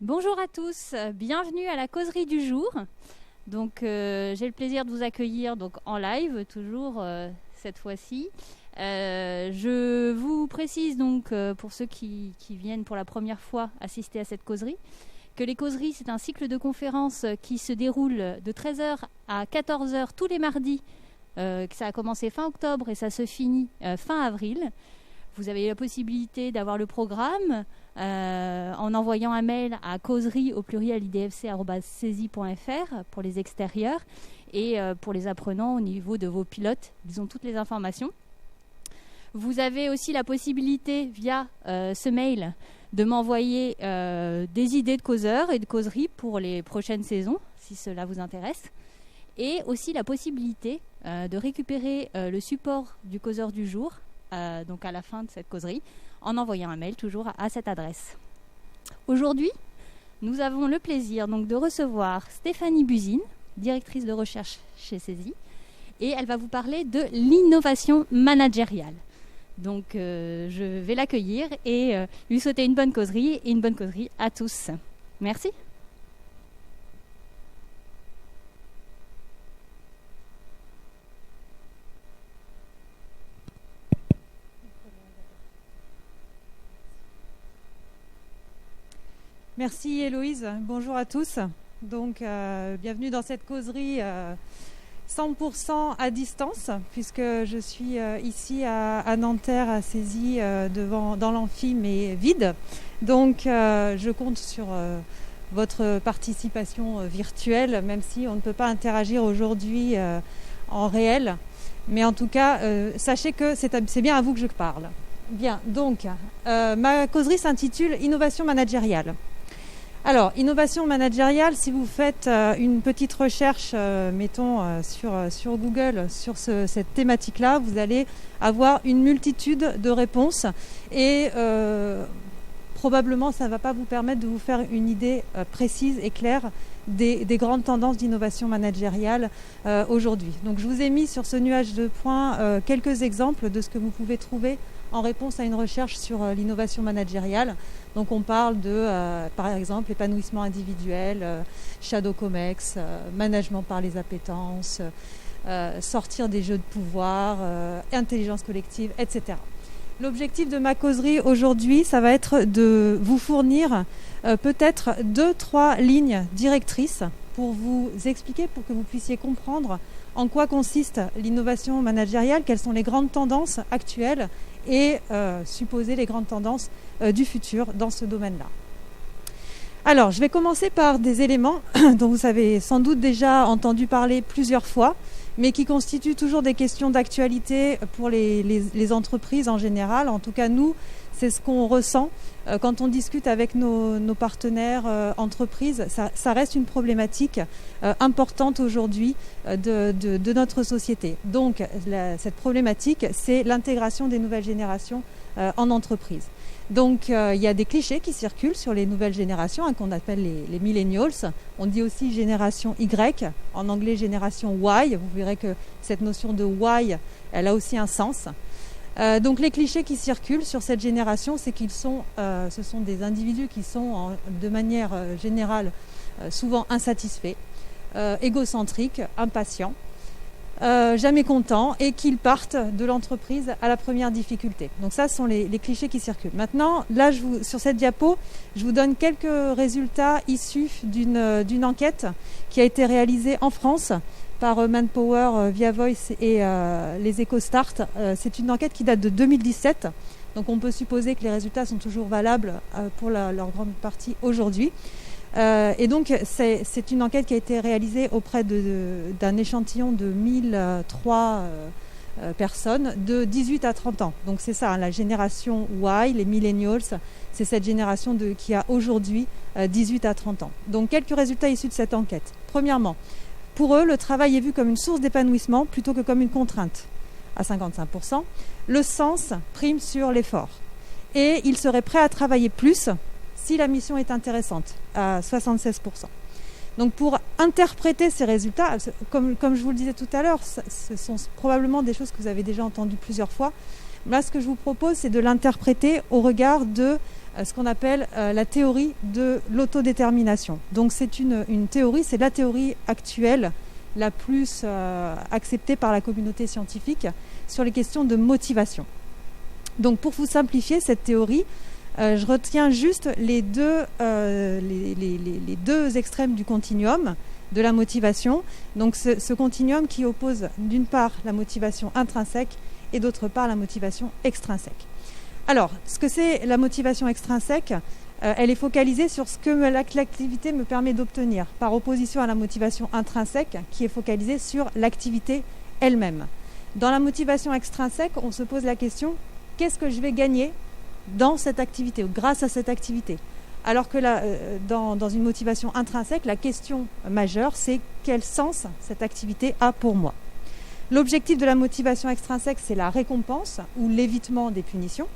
Bonjour à tous, bienvenue à la causerie du jour. Donc j'ai le plaisir de vous accueillir donc, en live, toujours cette fois-ci. Je vous précise donc pour ceux qui viennent pour la première fois assister à cette causerie, que les causeries c'est un cycle de conférences qui se déroule de 13h à 14h tous les mardis. Ça a commencé fin octobre et ça se finit fin avril. Vous avez la possibilité d'avoir le programme en envoyant un mail à causerie@idfc.saisie.fr pour les extérieurs et pour les apprenants au niveau de vos pilotes, ils ont toutes les informations. Vous avez aussi la possibilité via ce mail de m'envoyer des idées de causeurs et de causeries pour les prochaines saisons, si cela vous intéresse. Et aussi la possibilité de récupérer le support du causeur du jour, donc à la fin de cette causerie, en envoyant un mail toujours à cette adresse. Aujourd'hui, nous avons le plaisir donc de recevoir Stéphanie Buzine, directrice de recherche chez Saisie, et elle va vous parler de l'innovation managériale. Donc je vais l'accueillir et lui souhaiter une bonne causerie et une bonne causerie à tous. Merci. Merci Héloïse, bonjour à tous. Donc bienvenue dans cette causerie 100% à distance, puisque je suis ici à Nanterre, à Saisie, dans l'amphi, mais vide. Donc je compte sur votre participation virtuelle, même si on ne peut pas interagir aujourd'hui en réel. Mais en tout cas, sachez que c'est bien à vous que je parle. Bien, donc ma causerie s'intitule « Innovation managériale ». Alors, innovation managériale, si vous faites une petite recherche, sur Google, sur cette thématique-là, vous allez avoir une multitude de réponses et probablement ça ne va pas vous permettre de vous faire une idée précise et claire des grandes tendances d'innovation managériale aujourd'hui. Donc je vous ai mis sur ce nuage de points quelques exemples de ce que vous pouvez trouver en réponse à une recherche sur l'innovation managériale. Donc on parle de, par exemple, épanouissement individuel, shadow comex, management par les appétences, sortir des jeux de pouvoir, intelligence collective, etc. L'objectif de ma causerie aujourd'hui, ça va être de vous fournir peut-être 2-3 lignes directrices pour vous expliquer, pour que vous puissiez comprendre en quoi consiste l'innovation managériale, quelles sont les grandes tendances actuelles et supposer les grandes tendances du futur dans ce domaine-là. Alors, je vais commencer par des éléments dont vous avez sans doute déjà entendu parler plusieurs fois, mais qui constituent toujours des questions d'actualité pour les entreprises en général. En tout cas, nous, c'est ce qu'on ressent quand on discute avec nos partenaires entreprises. Ça reste une problématique importante aujourd'hui de notre société. Donc, cette problématique, c'est l'intégration des nouvelles générations en entreprise. Donc, il y a des clichés qui circulent sur les nouvelles générations, qu'on appelle les millennials. On dit aussi génération Y, en anglais génération Y. Vous verrez que cette notion de Y, elle a aussi un sens. Donc, les clichés qui circulent sur cette génération, c'est ce sont des individus qui sont, de manière générale, souvent insatisfaits, égocentriques, impatients, jamais contents et qu'ils partent de l'entreprise à la première difficulté. Donc ça, ce sont les clichés qui circulent. Maintenant, là, sur cette diapo, je vous donne quelques résultats issus d'une enquête qui a été réalisée en France par Manpower, Via Voice et les EcoStart. C'est une enquête qui date de 2017. Donc on peut supposer que les résultats sont toujours valables pour leur grande partie aujourd'hui. Et donc, c'est une enquête qui a été réalisée auprès d'un échantillon de 1003 personnes de 18 à 30 ans. Donc, c'est ça, la génération Y, les millennials, c'est cette génération qui a aujourd'hui 18 à 30 ans. Donc, quelques résultats issus de cette enquête. Premièrement, pour eux, le travail est vu comme une source d'épanouissement plutôt que comme une contrainte, à 55%. Le sens prime sur l'effort. Et ils seraient prêts à travailler plus si la mission est intéressante, à 76%. Donc pour interpréter ces résultats, comme je vous le disais tout à l'heure, ce sont probablement des choses que vous avez déjà entendues plusieurs fois, Là, ce que je vous propose, c'est de l'interpréter au regard de ce qu'on appelle la théorie de l'autodétermination. Donc c'est une théorie, c'est la théorie actuelle la plus acceptée par la communauté scientifique sur les questions de motivation. Donc pour vous simplifier cette théorie, je retiens juste les deux extrêmes du continuum de la motivation. Donc ce continuum qui oppose d'une part la motivation intrinsèque et d'autre part la motivation extrinsèque. Alors, ce que c'est la motivation extrinsèque, elle est focalisée sur ce que l'activité me permet d'obtenir, par opposition à la motivation intrinsèque qui est focalisée sur l'activité elle-même. Dans la motivation extrinsèque, on se pose la question, qu'est-ce que je vais gagner dans cette activité ou grâce à cette activité? Alors que dans une motivation intrinsèque, la question majeure, c'est quel sens cette activité a pour moi. L'objectif de la motivation extrinsèque, c'est la récompense ou l'évitement des punitions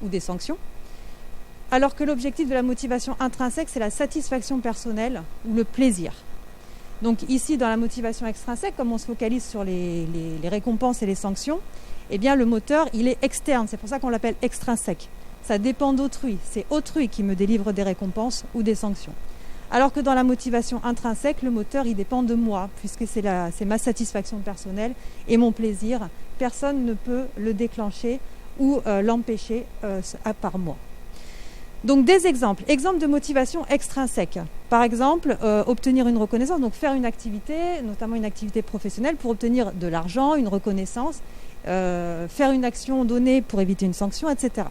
ou des sanctions, alors que l'objectif de la motivation intrinsèque, c'est la satisfaction personnelle ou le plaisir. Donc ici, dans la motivation extrinsèque, comme on se focalise sur les récompenses et les sanctions, eh bien le moteur, il est externe, c'est pour ça qu'on l'appelle extrinsèque. Ça dépend d'autrui, c'est autrui qui me délivre des récompenses ou des sanctions. Alors que dans la motivation intrinsèque, le moteur, il dépend de moi, puisque c'est ma satisfaction personnelle et mon plaisir. Personne ne peut le déclencher ou l'empêcher à part moi. Donc des exemples de motivation extrinsèque. Par exemple, obtenir une reconnaissance, donc faire une activité, notamment une activité professionnelle pour obtenir de l'argent, une reconnaissance, faire une action donnée pour éviter une sanction, etc.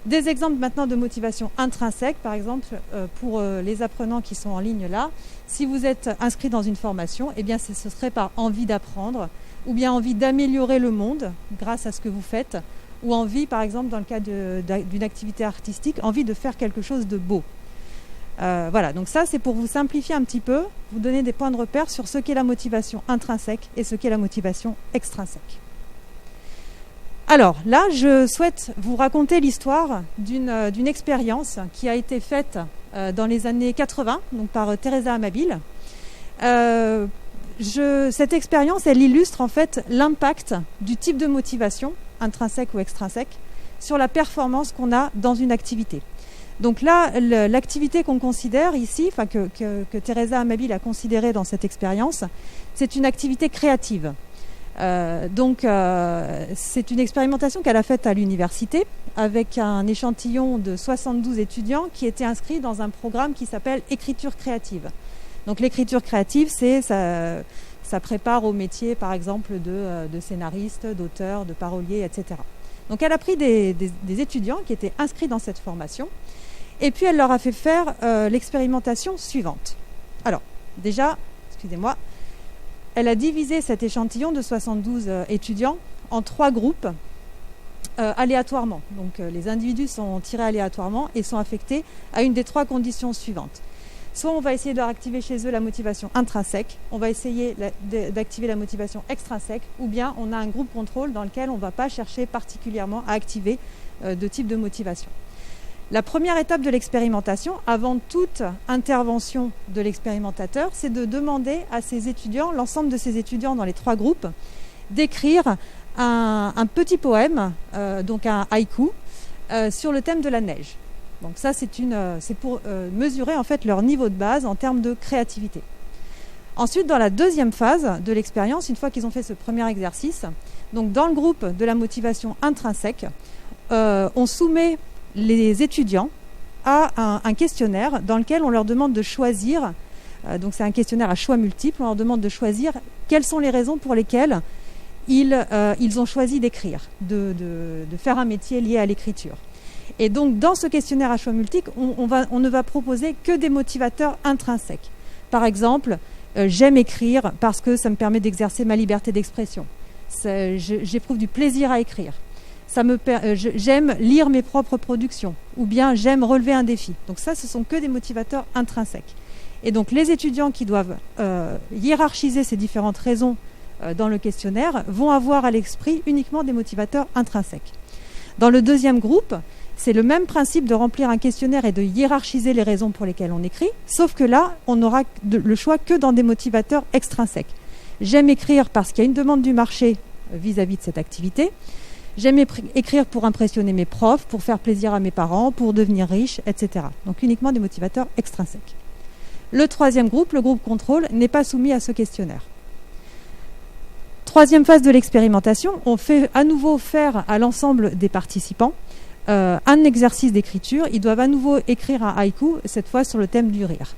Des exemples maintenant de motivation intrinsèque, par exemple, pour les apprenants qui sont en ligne là. Si vous êtes inscrit dans une formation, eh bien ce serait par envie d'apprendre ou bien envie d'améliorer le monde grâce à ce que vous faites, ou envie, par exemple, dans le cas d'une activité artistique, envie de faire quelque chose de beau. Voilà, donc ça, c'est pour vous simplifier un petit peu, vous donner des points de repère sur ce qu'est la motivation intrinsèque et ce qu'est la motivation extrinsèque. Alors là, je souhaite vous raconter l'histoire d'une expérience qui a été faite dans les années 80, donc par Teresa Amabile. Cette expérience, elle illustre en fait l'impact du type de motivation, intrinsèque ou extrinsèque, sur la performance qu'on a dans une activité. Donc là, l'activité qu'on considère ici, que Teresa Amabile a considérée dans cette expérience, c'est une activité créative. C'est une expérimentation qu'elle a faite à l'université avec un échantillon de 72 étudiants qui étaient inscrits dans un programme qui s'appelle écriture créative. Donc l'écriture créative, ça prépare au métier, par exemple, de scénariste, d'auteur, de parolier, etc. Donc elle a pris des étudiants qui étaient inscrits dans cette formation et puis elle leur a fait faire l'expérimentation suivante. Alors, déjà, excusez-moi, elle a divisé cet échantillon de 72 étudiants en 3 groupes aléatoirement. Donc les individus sont tirés aléatoirement et sont affectés à une des 3 conditions suivantes. Soit on va essayer de activer chez eux la motivation intrinsèque, on va essayer d'activer la motivation extrinsèque, ou bien on a un groupe contrôle dans lequel on ne va pas chercher particulièrement à activer de type de motivation. La première étape de l'expérimentation, avant toute intervention de l'expérimentateur, c'est de demander à ces étudiants, l'ensemble de ces étudiants dans les 3 groupes, d'écrire un petit poème, donc un haïku, sur le thème de la neige. Donc ça, c'est pour mesurer en fait leur niveau de base en termes de créativité. Ensuite, dans la deuxième phase de l'expérience, une fois qu'ils ont fait ce premier exercice, donc dans le groupe de la motivation intrinsèque, on soumet les étudiants à un questionnaire dans lequel on leur demande de choisir, donc c'est un questionnaire à choix multiples, on leur demande de choisir quelles sont les raisons pour lesquelles ils ont choisi d'écrire, de faire un métier lié à l'écriture. Et donc, dans ce questionnaire à choix multiples, on ne va proposer que des motivateurs intrinsèques. Par exemple, j'aime écrire parce que ça me permet d'exercer ma liberté d'expression. J'éprouve du plaisir à écrire. J'aime lire mes propres productions. Ou bien, j'aime relever un défi. Donc ça, ce sont que des motivateurs intrinsèques. Et donc, les étudiants qui doivent hiérarchiser ces différentes raisons dans le questionnaire vont avoir à l'esprit uniquement des motivateurs intrinsèques. Dans le deuxième groupe, c'est le même principe de remplir un questionnaire et de hiérarchiser les raisons pour lesquelles on écrit, sauf que là, on n'aura le choix que dans des motivateurs extrinsèques. J'aime écrire parce qu'il y a une demande du marché vis-à-vis de cette activité. J'aime écrire pour impressionner mes profs, pour faire plaisir à mes parents, pour devenir riche, etc. Donc uniquement des motivateurs extrinsèques. Le troisième groupe, le groupe contrôle, n'est pas soumis à ce questionnaire. Troisième phase de l'expérimentation, on fait à nouveau faire à l'ensemble des participants un exercice d'écriture. Ils doivent à nouveau écrire un haïku, cette fois sur le thème du rire.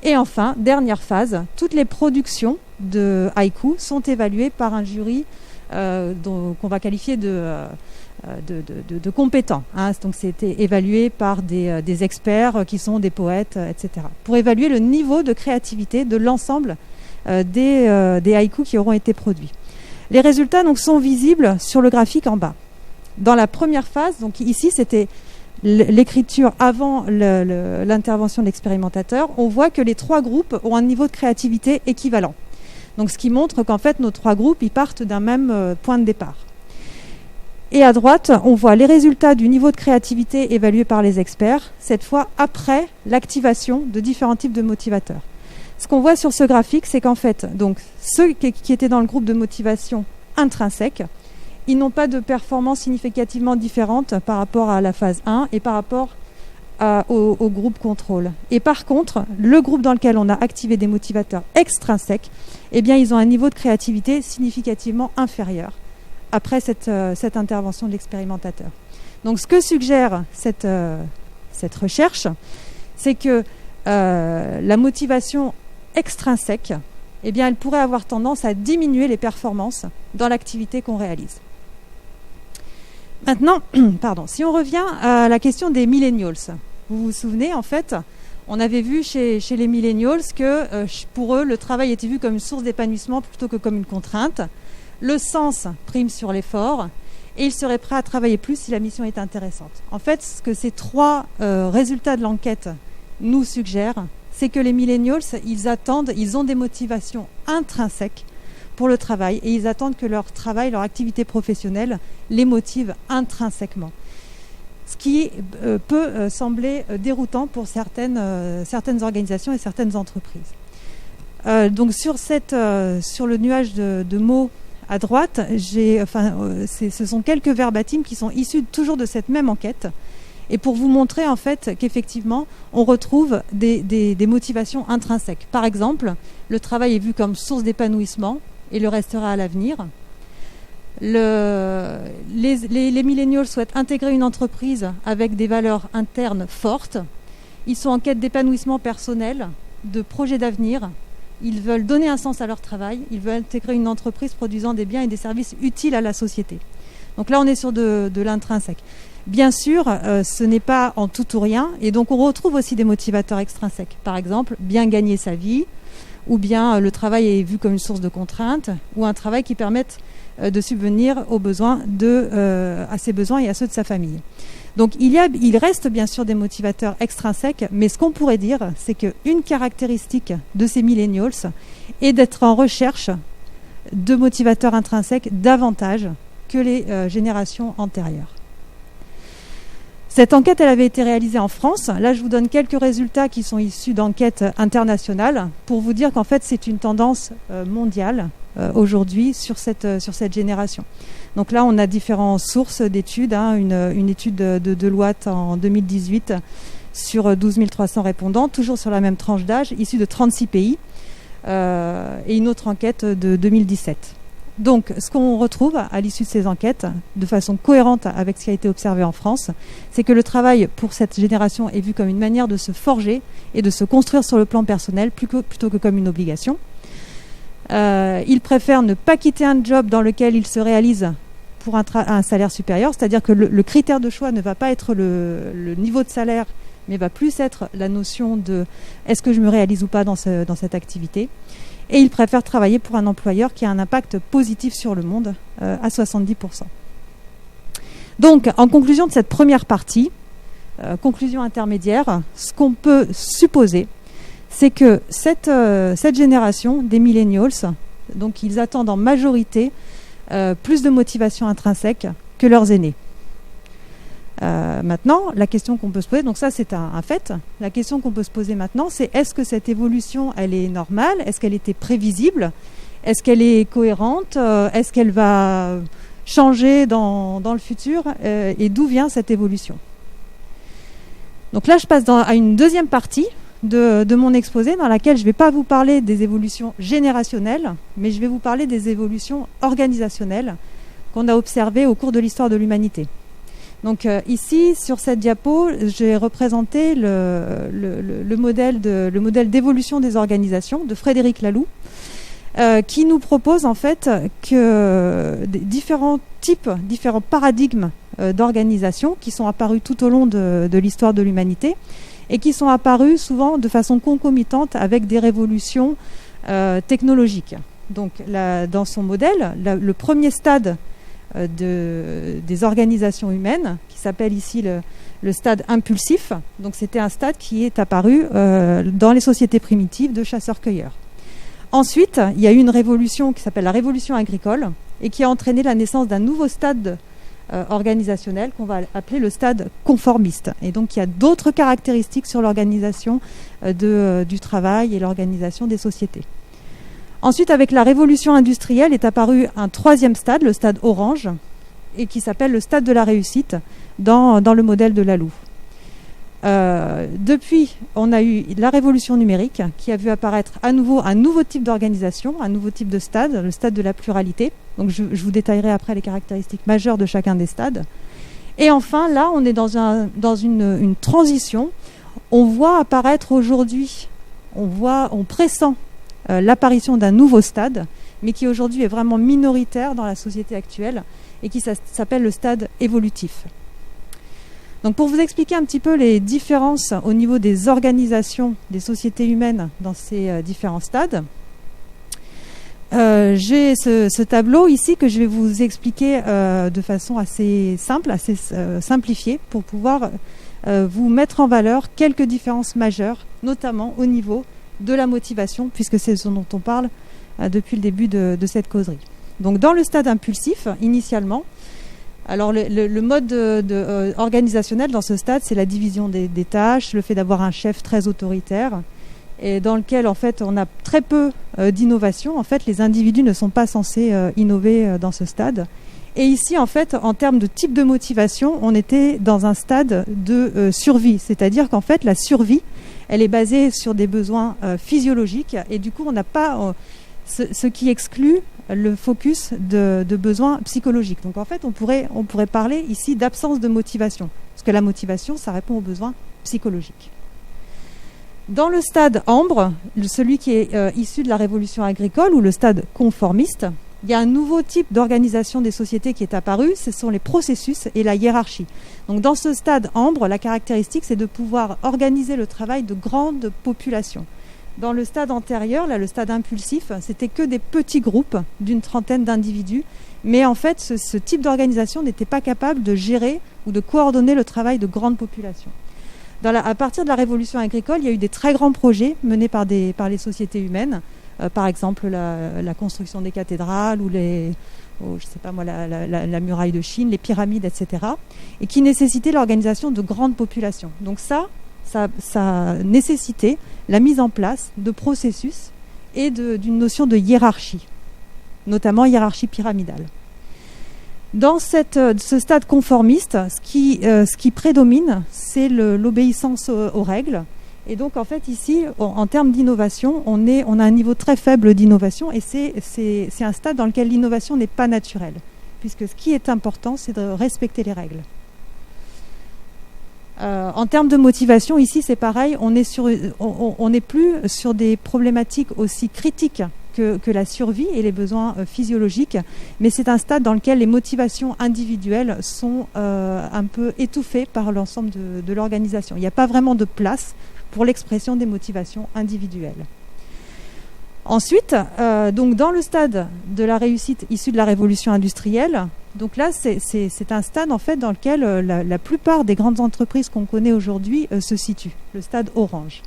Et enfin, dernière phase, toutes les productions de haïku sont évaluées par un jury qu'on va qualifier de compétents. Hein. Donc c'était évalué par des experts qui sont des poètes, etc. Pour évaluer le niveau de créativité de l'ensemble des haïkus qui auront été produits. Les résultats donc, sont visibles sur le graphique en bas. Dans la première phase, donc ici c'était l'écriture avant l'intervention de l'expérimentateur, on voit que les trois groupes ont un niveau de créativité équivalent. Donc ce qui montre qu'en fait nos trois groupes ils partent d'un même point de départ. Et à droite, on voit les résultats du niveau de créativité évalué par les experts, cette fois après l'activation de différents types de motivateurs. Ce qu'on voit sur ce graphique, c'est qu'en fait, donc, ceux qui étaient dans le groupe de motivation intrinsèque, ils n'ont pas de performance significativement différente par rapport à la phase 1 et par rapport au groupe contrôle. Et par contre, le groupe dans lequel on a activé des motivateurs extrinsèques, eh bien, ils ont un niveau de créativité significativement inférieur après cette intervention de l'expérimentateur. Donc, ce que suggère cette recherche, c'est que la motivation extrinsèque, eh bien, elle pourrait avoir tendance à diminuer les performances dans l'activité qu'on réalise. Maintenant, si on revient à la question des millennials, vous vous souvenez, en fait, on avait vu chez les millennials que pour eux, le travail était vu comme une source d'épanouissement plutôt que comme une contrainte. Le sens prime sur l'effort et ils seraient prêts à travailler plus si la mission est intéressante. En fait, ce que ces trois résultats de l'enquête nous suggèrent, c'est que les millennials, ils ont des motivations intrinsèques pour le travail et ils attendent que leur travail, leur activité professionnelle les motive intrinsèquement. Ce qui peut sembler déroutant pour certaines organisations et certaines entreprises. Donc sur le nuage de mots à droite, ce sont quelques verbatims qui sont issus toujours de cette même enquête. Et pour vous montrer en fait qu'effectivement, on retrouve des motivations intrinsèques. Par exemple, le travail est vu comme source d'épanouissement et le restera à l'avenir. Les millennials souhaitent intégrer une entreprise avec des valeurs internes fortes. Ils sont en quête d'épanouissement personnel, de projets d'avenir. Ils veulent donner un sens à leur travail. Ils veulent intégrer une entreprise produisant des biens et des services utiles à la société. Donc là, on est sur de l'intrinsèque. Bien sûr, ce n'est pas en tout ou rien, et donc on retrouve aussi des motivateurs extrinsèques. Par exemple, bien gagner sa vie, ou bien le travail est vu comme une source de contrainte, ou un travail qui permette de subvenir aux besoins à ses besoins et à ceux de sa famille. Donc il reste bien sûr des motivateurs extrinsèques, mais ce qu'on pourrait dire, c'est qu'une caractéristique de ces millennials est d'être en recherche de motivateurs intrinsèques davantage que les générations antérieures. Cette enquête, elle avait été réalisée en France. Là, je vous donne quelques résultats qui sont issus d'enquêtes internationales pour vous dire qu'en fait, c'est une tendance mondiale aujourd'hui sur cette génération. Donc là, on a différentes sources d'études. Une étude de Deloitte en 2018 sur 12 300 répondants, toujours sur la même tranche d'âge, issue de 36 pays, et une autre enquête de 2017. Donc, ce qu'on retrouve à l'issue de ces enquêtes, de façon cohérente avec ce qui a été observé en France, c'est que le travail pour cette génération est vu comme une manière de se forger et de se construire sur le plan personnel plutôt que comme une obligation. Ils préfèrent ne pas quitter un job dans lequel ils se réalisent pour un salaire supérieur, c'est-à-dire que le critère de choix ne va pas être le niveau de salaire, mais va plus être la notion de est-ce que je me réalise ou pas dans cette activité. Et ils préfèrent travailler pour un employeur qui a un impact positif sur le monde à 70%. Donc, en conclusion de cette première partie, conclusion intermédiaire, ce qu'on peut supposer, c'est que cette génération des millennials, donc ils attendent en majorité plus de motivation intrinsèque que leurs aînés. Maintenant, la question qu'on peut se poser, donc ça c'est un fait, la question qu'on peut se poser maintenant, c'est est-ce que cette évolution, elle est normale? Est-ce qu'elle était prévisible? Est-ce qu'elle est cohérente? Est-ce qu'elle va changer dans le futur et d'où vient cette évolution. Donc là, je passe à une deuxième partie de mon exposé dans laquelle je ne vais pas vous parler des évolutions générationnelles, mais je vais vous parler des évolutions organisationnelles qu'on a observées au cours de l'histoire de l'humanité. Donc ici, sur cette diapo, j'ai représenté le modèle d'évolution des organisations de Frédéric Laloux, qui nous propose en fait que différents paradigmes d'organisation qui sont apparus tout au long de l'histoire de l'humanité et qui sont apparus souvent de façon concomitante avec des révolutions technologiques. Donc dans son modèle, le premier stade des organisations humaines, qui s'appelle ici le stade impulsif, donc c'était un stade qui est apparu dans les sociétés primitives de chasseurs-cueilleurs. Ensuite, il y a eu une révolution qui s'appelle la révolution agricole et qui a entraîné la naissance d'un nouveau stade organisationnel qu'on va appeler le stade conformiste. Et donc, il y a d'autres caractéristiques sur l'organisation du travail et l'organisation des sociétés. Ensuite, avec la révolution industrielle est apparu un troisième stade, le stade orange, et qui s'appelle le stade de la réussite dans le modèle de Laloux. Depuis, on a eu la révolution numérique qui a vu apparaître à nouveau un nouveau type d'organisation, un nouveau type de stade, le stade de la pluralité. Donc je vous détaillerai après les caractéristiques majeures de chacun des stades. Et enfin, là, on est dans une transition. On voit apparaître aujourd'hui, on pressent l'apparition d'un nouveau stade, mais qui aujourd'hui est vraiment minoritaire dans la société actuelle et qui s'appelle le stade évolutif. Donc pour vous expliquer un petit peu les différences au niveau des organisations des sociétés humaines dans ces différents stades, j'ai ce tableau ici que je vais vous expliquer de façon assez simple, assez simplifiée, pour pouvoir vous mettre en valeur quelques différences majeures, notamment au niveau de la motivation, puisque c'est ce dont on parle depuis le début de cette causerie. Donc dans le stade impulsif, initialement, alors le mode organisationnel dans ce stade, c'est la division des tâches, le fait d'avoir un chef très autoritaire, et dans lequel en fait on a très peu d'innovation. En fait, les individus ne sont pas censés innover dans ce stade. Et ici, en fait, en termes de type de motivation, on était dans un stade de survie, c'est-à-dire qu'en fait, la survie, elle est basée sur des besoins physiologiques, et du coup, on n'a pas ce qui exclut le focus de besoins psychologiques. Donc en fait, on pourrait parler ici d'absence de motivation, parce que la motivation, ça répond aux besoins psychologiques. Dans le stade ambre, celui qui est issu de la révolution agricole, ou le stade conformiste, il y a un nouveau type d'organisation des sociétés qui est apparu, ce sont les processus et la hiérarchie. Donc dans ce stade ambre, la caractéristique, c'est de pouvoir organiser le travail de grandes populations. Dans le stade antérieur, là, le stade impulsif, c'était que des petits groupes d'une trentaine d'individus. Mais en fait, ce type d'organisation n'était pas capable de gérer ou de coordonner le travail de grandes populations. À partir de la révolution agricole, il y a eu des très grands projets menés par les sociétés humaines. Par exemple, la construction des cathédrales ou la muraille de Chine, les pyramides, etc. Et qui nécessitaient l'organisation de grandes populations. Donc ça a nécessité la mise en place de processus et d'une notion de hiérarchie, notamment hiérarchie pyramidale. Dans ce stade conformiste, ce qui prédomine, c'est l'obéissance aux règles. Et donc, en fait, ici, en termes d'innovation, on a un niveau très faible d'innovation, et c'est un stade dans lequel l'innovation n'est pas naturelle, puisque ce qui est important, c'est de respecter les règles. En termes de motivation, ici c'est pareil, on n'est plus sur des problématiques aussi critiques que la survie et les besoins physiologiques, mais c'est un stade dans lequel les motivations individuelles sont un peu étouffées par l'ensemble de l'organisation. Il n'y a pas vraiment de place pour l'expression des motivations individuelles. Ensuite, donc dans le stade de la réussite issue de la révolution industrielle, donc là c'est un stade en fait dans lequel la plupart des grandes entreprises qu'on connaît aujourd'hui se situent, le stade orange.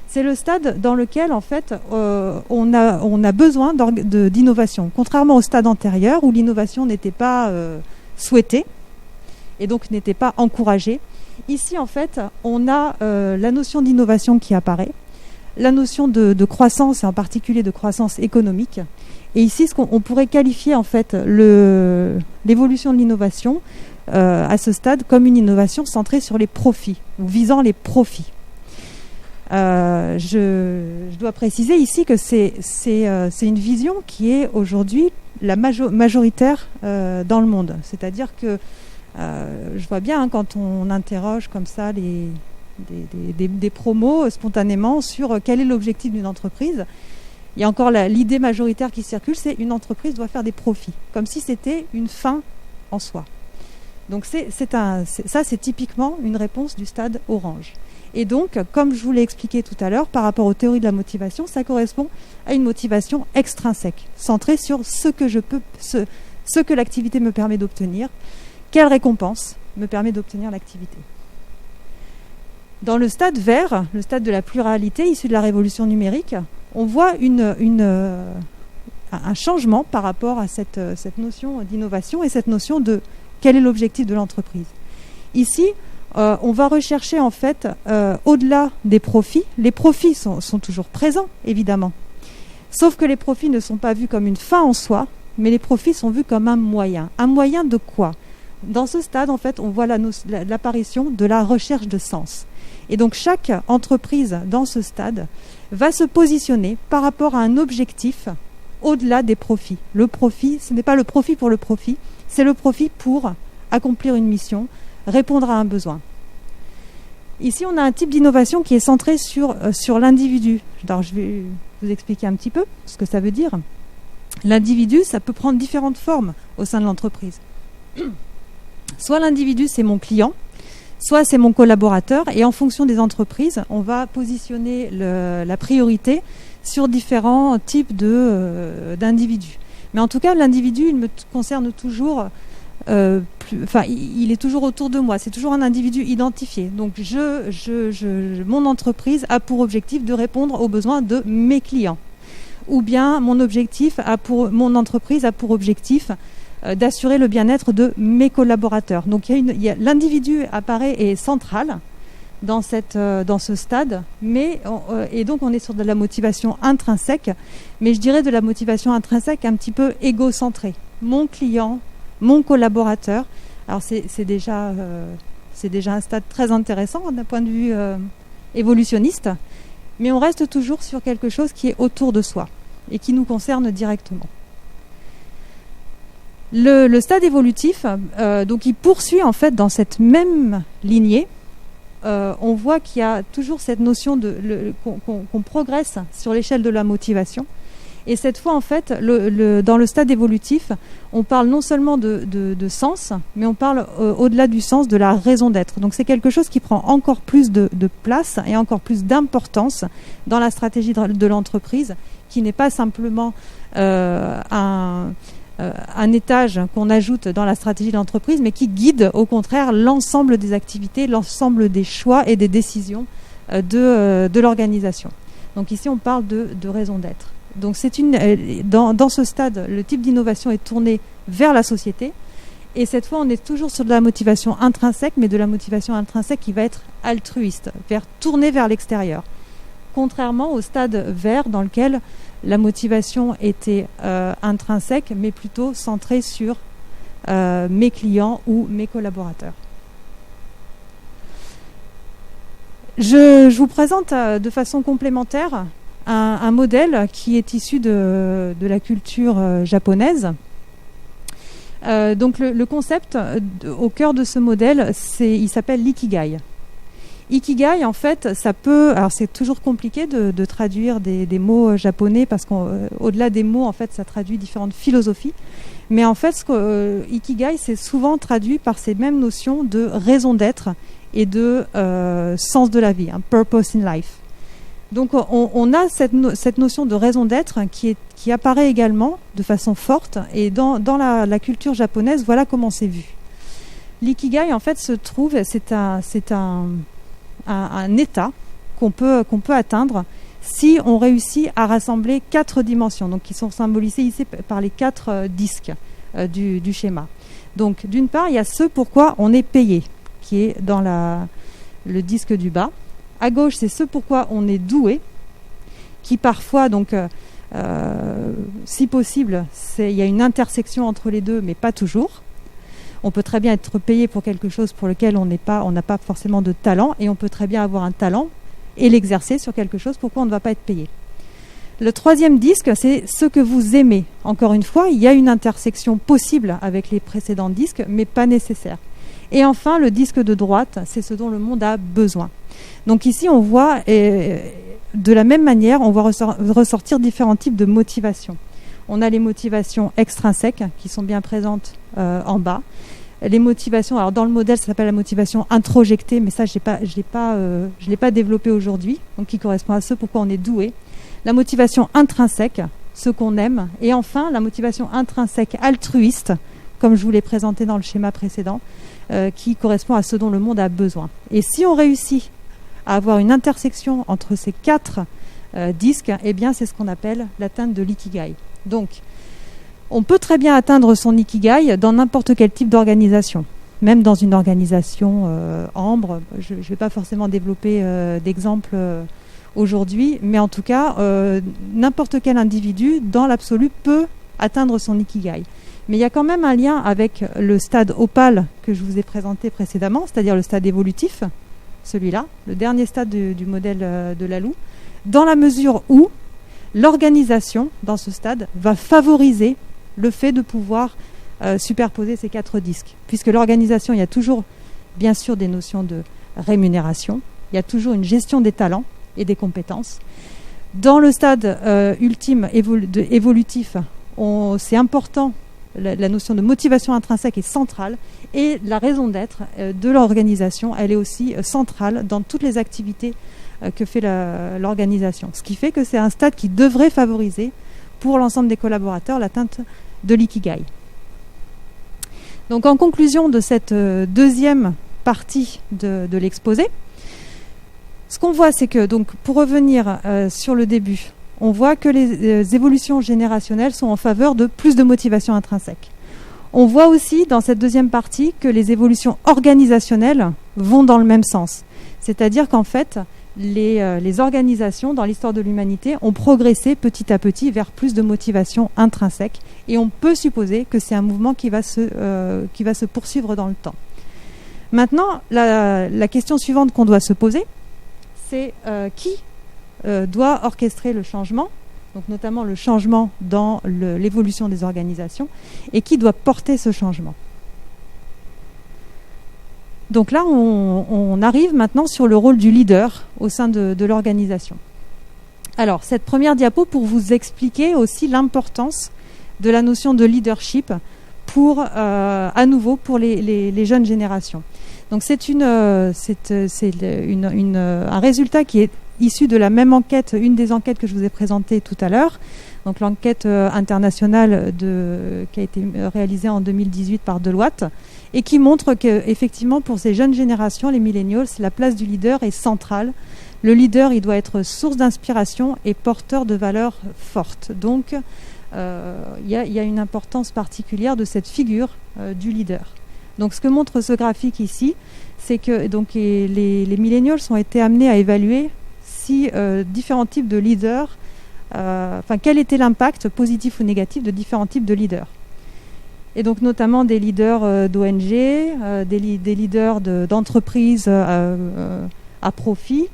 C'est le stade dans lequel en fait on a besoin d'innovation, contrairement au stade antérieur où l'innovation n'était pas souhaitée et donc n'était pas encouragée. Ici en fait on a la notion d'innovation qui apparaît, la notion de croissance, et en particulier de croissance économique, Et ici, on pourrait qualifier en fait l'évolution de l'innovation à ce stade comme une innovation centrée sur les profits, ou visant les profits. Je dois préciser ici que c'est une vision qui est aujourd'hui la majoritaire dans le monde. C'est-à-dire que je vois bien quand on interroge comme ça des promos spontanément sur quel est l'objectif d'une entreprise. Il y a encore l'idée majoritaire qui circule, c'est une entreprise doit faire des profits, comme si c'était une fin en soi. Donc ça, c'est typiquement une réponse du stade orange. Et donc, comme je vous l'ai expliqué tout à l'heure, par rapport aux théories de la motivation, ça correspond à une motivation extrinsèque, centrée sur ce que l'activité me permet d'obtenir, quelle récompense me permet d'obtenir l'activité. Dans le stade vert, le stade de la pluralité issu de la révolution numérique, on voit un changement par rapport à cette notion d'innovation et cette notion de quel est l'objectif de l'entreprise. Ici, on va rechercher en fait, au-delà des profits, les profits sont toujours présents, évidemment. Sauf que les profits ne sont pas vus comme une fin en soi, mais les profits sont vus comme un moyen. Un moyen de quoi ? Dans ce stade, en fait, on voit l'apparition de la recherche de sens. Et donc, chaque entreprise dans ce stade va se positionner par rapport à un objectif au-delà des profits. Le profit, ce n'est pas le profit pour le profit, c'est le profit pour accomplir une mission, répondre à un besoin. Ici, on a un type d'innovation qui est centré sur l'individu. Alors, je vais vous expliquer un petit peu ce que ça veut dire. L'individu, ça peut prendre différentes formes au sein de l'entreprise. Soit l'individu, c'est mon client, soit c'est mon collaborateur, et en fonction des entreprises, on va positionner la priorité sur différents types d'individus. Mais en tout cas, l'individu, il me concerne toujours, il est toujours autour de moi, c'est toujours un individu identifié. Donc mon entreprise a pour objectif de répondre aux besoins de mes clients. Ou bien mon entreprise a pour objectif d'assurer le bien-être de mes collaborateurs. Donc l'individu apparaît et est central dans ce stade, et donc on est sur de la motivation intrinsèque, mais je dirais de la motivation intrinsèque un petit peu égocentrée. Mon client, mon collaborateur. Alors c'est déjà un stade très intéressant d'un point de vue évolutionniste, mais on reste toujours sur quelque chose qui est autour de soi et qui nous concerne directement. Le stade évolutif, donc il poursuit en fait dans cette même lignée. On voit qu'il y a toujours cette notion qu'on progresse sur l'échelle de la motivation. Et cette fois, en fait, dans le stade évolutif, on parle non seulement de sens, mais on parle au-delà du sens de la raison d'être. Donc c'est quelque chose qui prend encore plus de place et encore plus d'importance dans la stratégie de l'entreprise, qui n'est pas simplement un étage qu'on ajoute dans la stratégie de l'entreprise, mais qui guide au contraire l'ensemble des activités, l'ensemble des choix et des décisions de l'organisation. Donc ici, on parle de raison d'être. Donc dans ce stade, le type d'innovation est tourné vers la société. Et cette fois, on est toujours sur de la motivation intrinsèque, mais de la motivation intrinsèque qui va être altruiste, tournée vers l'extérieur. Contrairement au stade vert dans lequel la motivation était intrinsèque, mais plutôt centrée sur mes clients ou mes collaborateurs. Je vous présente de façon complémentaire un modèle qui est issu de la culture japonaise. Donc le concept au cœur de ce modèle, il s'appelle l'ikigai. Ikigai, en fait, alors c'est toujours compliqué de traduire des mots japonais parce qu'au-delà des mots, en fait, ça traduit différentes philosophies. Mais en fait, ikigai, c'est souvent traduit par ces mêmes notions de raison d'être et de sens de la vie, purpose in life. Donc on a cette notion de raison d'être qui apparaît également de façon forte, et dans la culture japonaise, voilà comment c'est vu. L'ikigai, en fait, c'est un état qu'on peut atteindre si on réussit à rassembler 4 dimensions, donc qui sont symbolisées ici par les 4 disques du schéma. Donc d'une part, il y a ce pourquoi on est payé, qui est dans le disque du bas. À gauche, c'est ce pourquoi on est doué, qui parfois donc Si possible, il y a une intersection entre les deux, mais pas toujours. On peut très bien être payé pour quelque chose pour lequel on n'a pas forcément de talent, et on peut très bien avoir un talent et l'exercer sur quelque chose pour quoi on ne va pas être payé. Le troisième disque, c'est ce que vous aimez. Encore une fois, il y a une intersection possible avec les précédents disques, mais pas nécessaire. Et enfin, le disque de droite, c'est ce dont le monde a besoin. Donc ici, on voit, de la même manière, on voit ressortir différents types de motivations. On a les motivations extrinsèques qui sont bien présentes en bas. Les motivations, alors dans le modèle, ça s'appelle la motivation introjectée, mais ça, je l'ai pas développé aujourd'hui, donc qui correspond à ce pourquoi on est doué. La motivation intrinsèque, ce qu'on aime. Et enfin, la motivation intrinsèque altruiste, comme je vous l'ai présenté dans le schéma précédent, qui correspond à ce dont le monde a besoin. Et si on réussit à avoir une intersection entre ces 4 disques, eh bien, c'est ce qu'on appelle l'atteinte de l'ikigai. Donc, on peut très bien atteindre son ikigai dans n'importe quel type d'organisation. Même dans une organisation ambre, je ne vais pas forcément développer d'exemples aujourd'hui, mais en tout cas, n'importe quel individu, dans l'absolu, peut atteindre son ikigai. Mais il y a quand même un lien avec le stade opale que je vous ai présenté précédemment, c'est-à-dire le stade évolutif, celui-là, le dernier stade du modèle de Laloux, dans la mesure où l'organisation, dans ce stade, va favoriser le fait de pouvoir superposer ces 4 disques. Puisque l'organisation, il y a toujours, bien sûr, des notions de rémunération, il y a toujours une gestion des talents et des compétences. Dans le stade ultime évolutif, c'est important, la notion de motivation intrinsèque est centrale, et la raison d'être de l'organisation, elle est aussi centrale dans toutes les activités que fait l'organisation. Ce qui fait que c'est un stade qui devrait favoriser pour l'ensemble des collaborateurs l'atteinte de l'ikigai. Donc en conclusion de cette deuxième partie de l'exposé, ce qu'on voit, c'est que, donc, pour revenir sur le début, on voit que les évolutions générationnelles sont en faveur de plus de motivation intrinsèque. On voit aussi dans cette deuxième partie que les évolutions organisationnelles vont dans le même sens. C'est-à-dire qu'en fait, les organisations dans l'histoire de l'humanité ont progressé petit à petit vers plus de motivation intrinsèque, et on peut supposer que c'est un mouvement qui va se poursuivre dans le temps. Maintenant, la question suivante qu'on doit se poser, c'est qui doit orchestrer le changement, donc notamment le changement dans l'évolution des organisations, et qui doit porter ce changement. Donc là, on arrive maintenant sur le rôle du leader au sein de l'organisation. Alors, cette première diapo pour vous expliquer aussi l'importance de la notion de leadership à nouveau pour les jeunes générations. Donc c'est un résultat qui est issu de la même enquête, une des enquêtes que je vous ai présentées tout à l'heure, donc l'enquête internationale qui a été réalisée en 2018 par Deloitte, et qui montre qu'effectivement pour ces jeunes générations, les millennials, la place du leader est centrale. Le leader, il doit être source d'inspiration et porteur de valeurs fortes. Donc il y a une importance particulière de cette figure du leader. Donc ce que montre ce graphique ici, c'est que donc, les millennials ont été amenés à évaluer si différents types de leaders, quel était l'impact positif ou négatif de différents types de leaders. Et donc notamment des leaders d'ONG, des leaders d'entreprises à profit,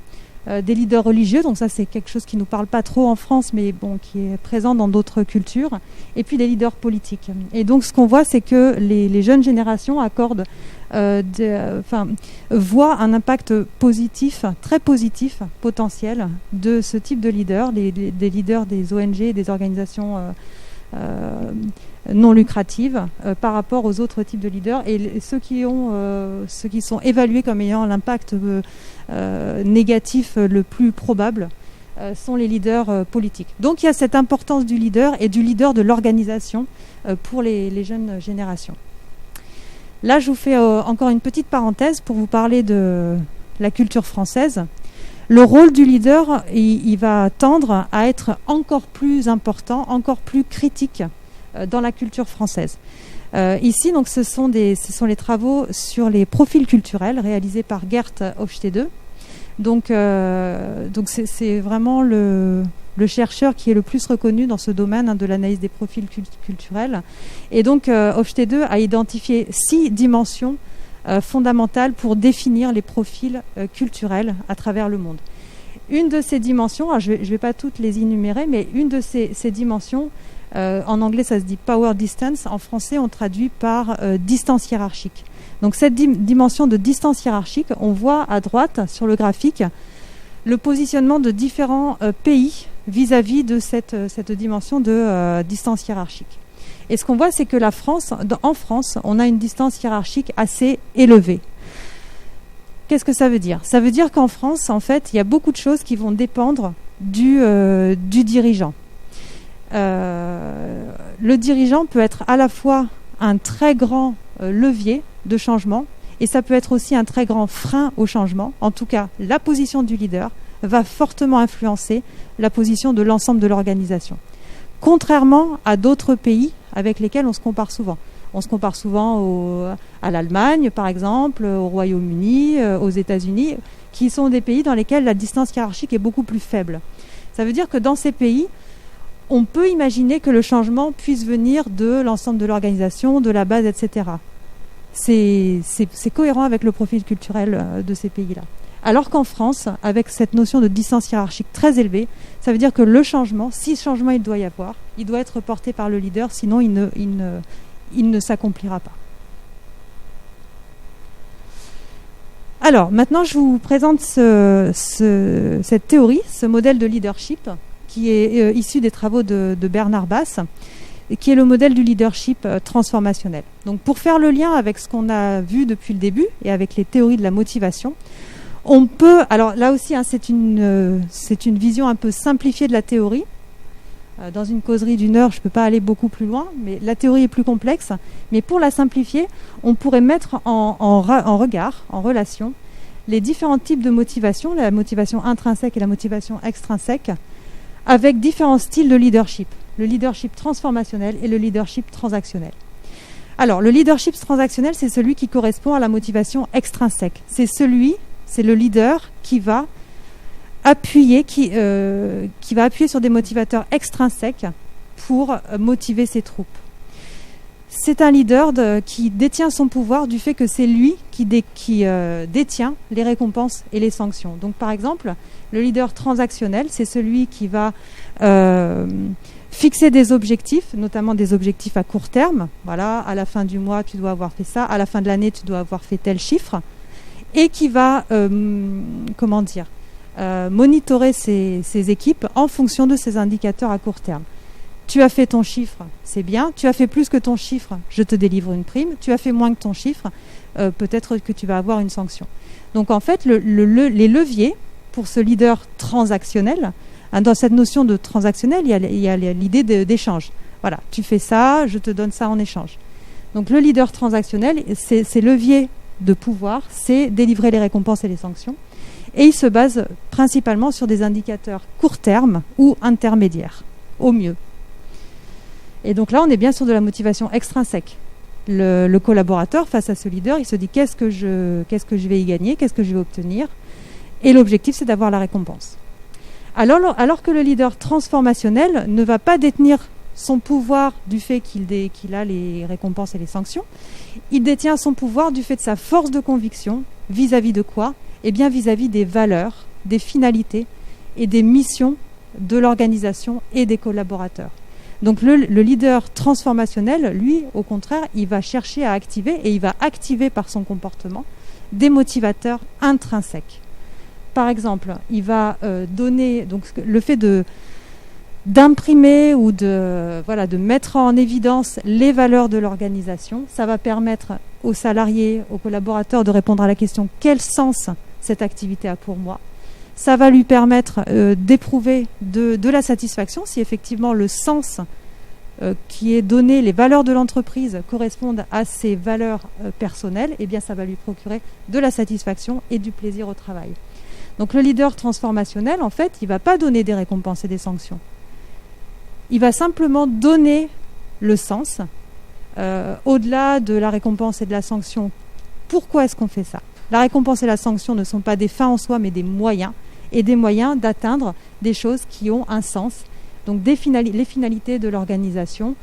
des leaders religieux, donc ça c'est quelque chose qui ne nous parle pas trop en France, mais bon, qui est présent dans d'autres cultures, et puis des leaders politiques. Et donc ce qu'on voit, c'est que les jeunes générations accordent, voient un impact positif, très positif, potentiel, de ce type de leaders, des leaders des ONG et des organisations non lucratives par rapport aux autres types de leaders, et ceux qui sont évalués comme ayant l'impact négatif le plus probable sont les leaders politiques. Donc il y a cette importance du leader et du leader de l'organisation pour les jeunes générations. Là, je vous fais encore une petite parenthèse pour vous parler de la culture française. Le rôle du leader, il va tendre à être encore plus important, encore plus critique dans la culture française. Ici, donc, ce sont les travaux sur les profils culturels réalisés par Gert Hofstede. Donc c'est vraiment le chercheur qui est le plus reconnu dans ce domaine de l'analyse des profils culturels. Et donc, Hofstede a identifié 6 dimensions fondamentales pour définir les profils culturels à travers le monde. Une de ces dimensions, je ne vais pas toutes les énumérer, mais une de ces dimensions, en anglais ça se dit power distance, en français on traduit par distance hiérarchique. Donc cette dimension de distance hiérarchique, on voit à droite sur le graphique le positionnement de différents pays vis-à-vis de cette dimension de distance hiérarchique. Et ce qu'on voit, c'est que en France, on a une distance hiérarchique assez élevée. Qu'est-ce que ça veut dire ? Ça veut dire qu'en France, en fait, il y a beaucoup de choses qui vont dépendre du dirigeant. Le dirigeant peut être à la fois un très grand levier de changement et ça peut être aussi un très grand frein au changement. En tout cas, la position du leader va fortement influencer la position de l'ensemble de l'organisation. Contrairement à d'autres pays avec lesquels on se compare souvent. On se compare souvent à l'Allemagne, par exemple, au Royaume-Uni, aux États-Unis, qui sont des pays dans lesquels la distance hiérarchique est beaucoup plus faible. Ça veut dire que dans ces pays, on peut imaginer que le changement puisse venir de l'ensemble de l'organisation, de la base, etc. C'est cohérent avec le profil culturel de ces pays-là. Alors qu'en France, avec cette notion de distance hiérarchique très élevée, ça veut dire que le changement, si changement il doit y avoir, il doit être porté par le leader, sinon il ne s'accomplira pas. Alors, maintenant, je vous présente cette théorie, ce modèle de leadership, qui est issu des travaux de Bernard Bass, et qui est le modèle du leadership transformationnel. Donc, pour faire le lien avec ce qu'on a vu depuis le début, et avec les théories de la motivation, on peut, alors là aussi, c'est une vision un peu simplifiée de la théorie. Dans une causerie d'1 heure, je ne peux pas aller beaucoup plus loin, mais la théorie est plus complexe. Mais pour la simplifier, on pourrait mettre en regard, en relation, les différents types de motivation, la motivation intrinsèque et la motivation extrinsèque, avec différents styles de leadership. Le leadership transformationnel et le leadership transactionnel. Alors, le leadership transactionnel, c'est celui qui correspond à la motivation extrinsèque. C'est le leader qui va appuyer sur des motivateurs extrinsèques pour motiver ses troupes. C'est un leader qui détient son pouvoir du fait que c'est lui qui détient les récompenses et les sanctions. Donc par exemple, le leader transactionnel, c'est celui qui va fixer des objectifs, notamment des objectifs à court terme. Voilà, à la fin du mois, tu dois avoir fait ça, à la fin de l'année, tu dois avoir fait tel chiffre, et qui va monitorer ses équipes en fonction de ces indicateurs à court terme. Tu as fait ton chiffre, c'est bien. Tu as fait plus que ton chiffre, je te délivre une prime. Tu as fait moins que ton chiffre, peut-être que tu vas avoir une sanction. Donc en fait, les leviers pour ce leader transactionnel, dans cette notion de transactionnel, il y a l'idée d'échange. Voilà, tu fais ça, je te donne ça en échange. Donc le leader transactionnel, ses leviers de pouvoir, c'est délivrer les récompenses et les sanctions. Et il se base principalement sur des indicateurs court terme ou intermédiaires, au mieux. Et donc là, on est bien sur de la motivation extrinsèque. Le collaborateur, face à ce leader, il se dit qu'est-ce que je vais y gagner, qu'est-ce que je vais obtenir. Et l'objectif, c'est d'avoir la récompense. Alors que le leader transformationnel ne va pas détenir son pouvoir du fait qu'il a les récompenses et les sanctions, il détient son pouvoir du fait de sa force de conviction vis-à-vis de quoi ? Eh bien vis-à-vis des valeurs, des finalités et des missions de l'organisation et des collaborateurs. Donc le leader transformationnel, lui, au contraire, il va chercher à activer, et il va activer par son comportement des motivateurs intrinsèques. Par exemple, il va donner, donc le fait d'imprimer ou de mettre en évidence les valeurs de l'organisation, ça va permettre aux salariés, aux collaborateurs de répondre à la question « Quel sens cette activité a pour moi ?» Ça va lui permettre d'éprouver de la satisfaction si effectivement le sens qui est donné, les valeurs de l'entreprise correspondent à ses valeurs personnelles, eh bien ça va lui procurer de la satisfaction et du plaisir au travail. Donc le leader transformationnel, en fait, il ne va pas donner des récompenses et des sanctions. Il va simplement donner le sens, au-delà de la récompense et de la sanction. Pourquoi est-ce qu'on fait ça ? La récompense et la sanction ne sont pas des fins en soi, mais des moyens. et des moyens d'atteindre des choses qui ont un sens. Donc les finalités de l'organisation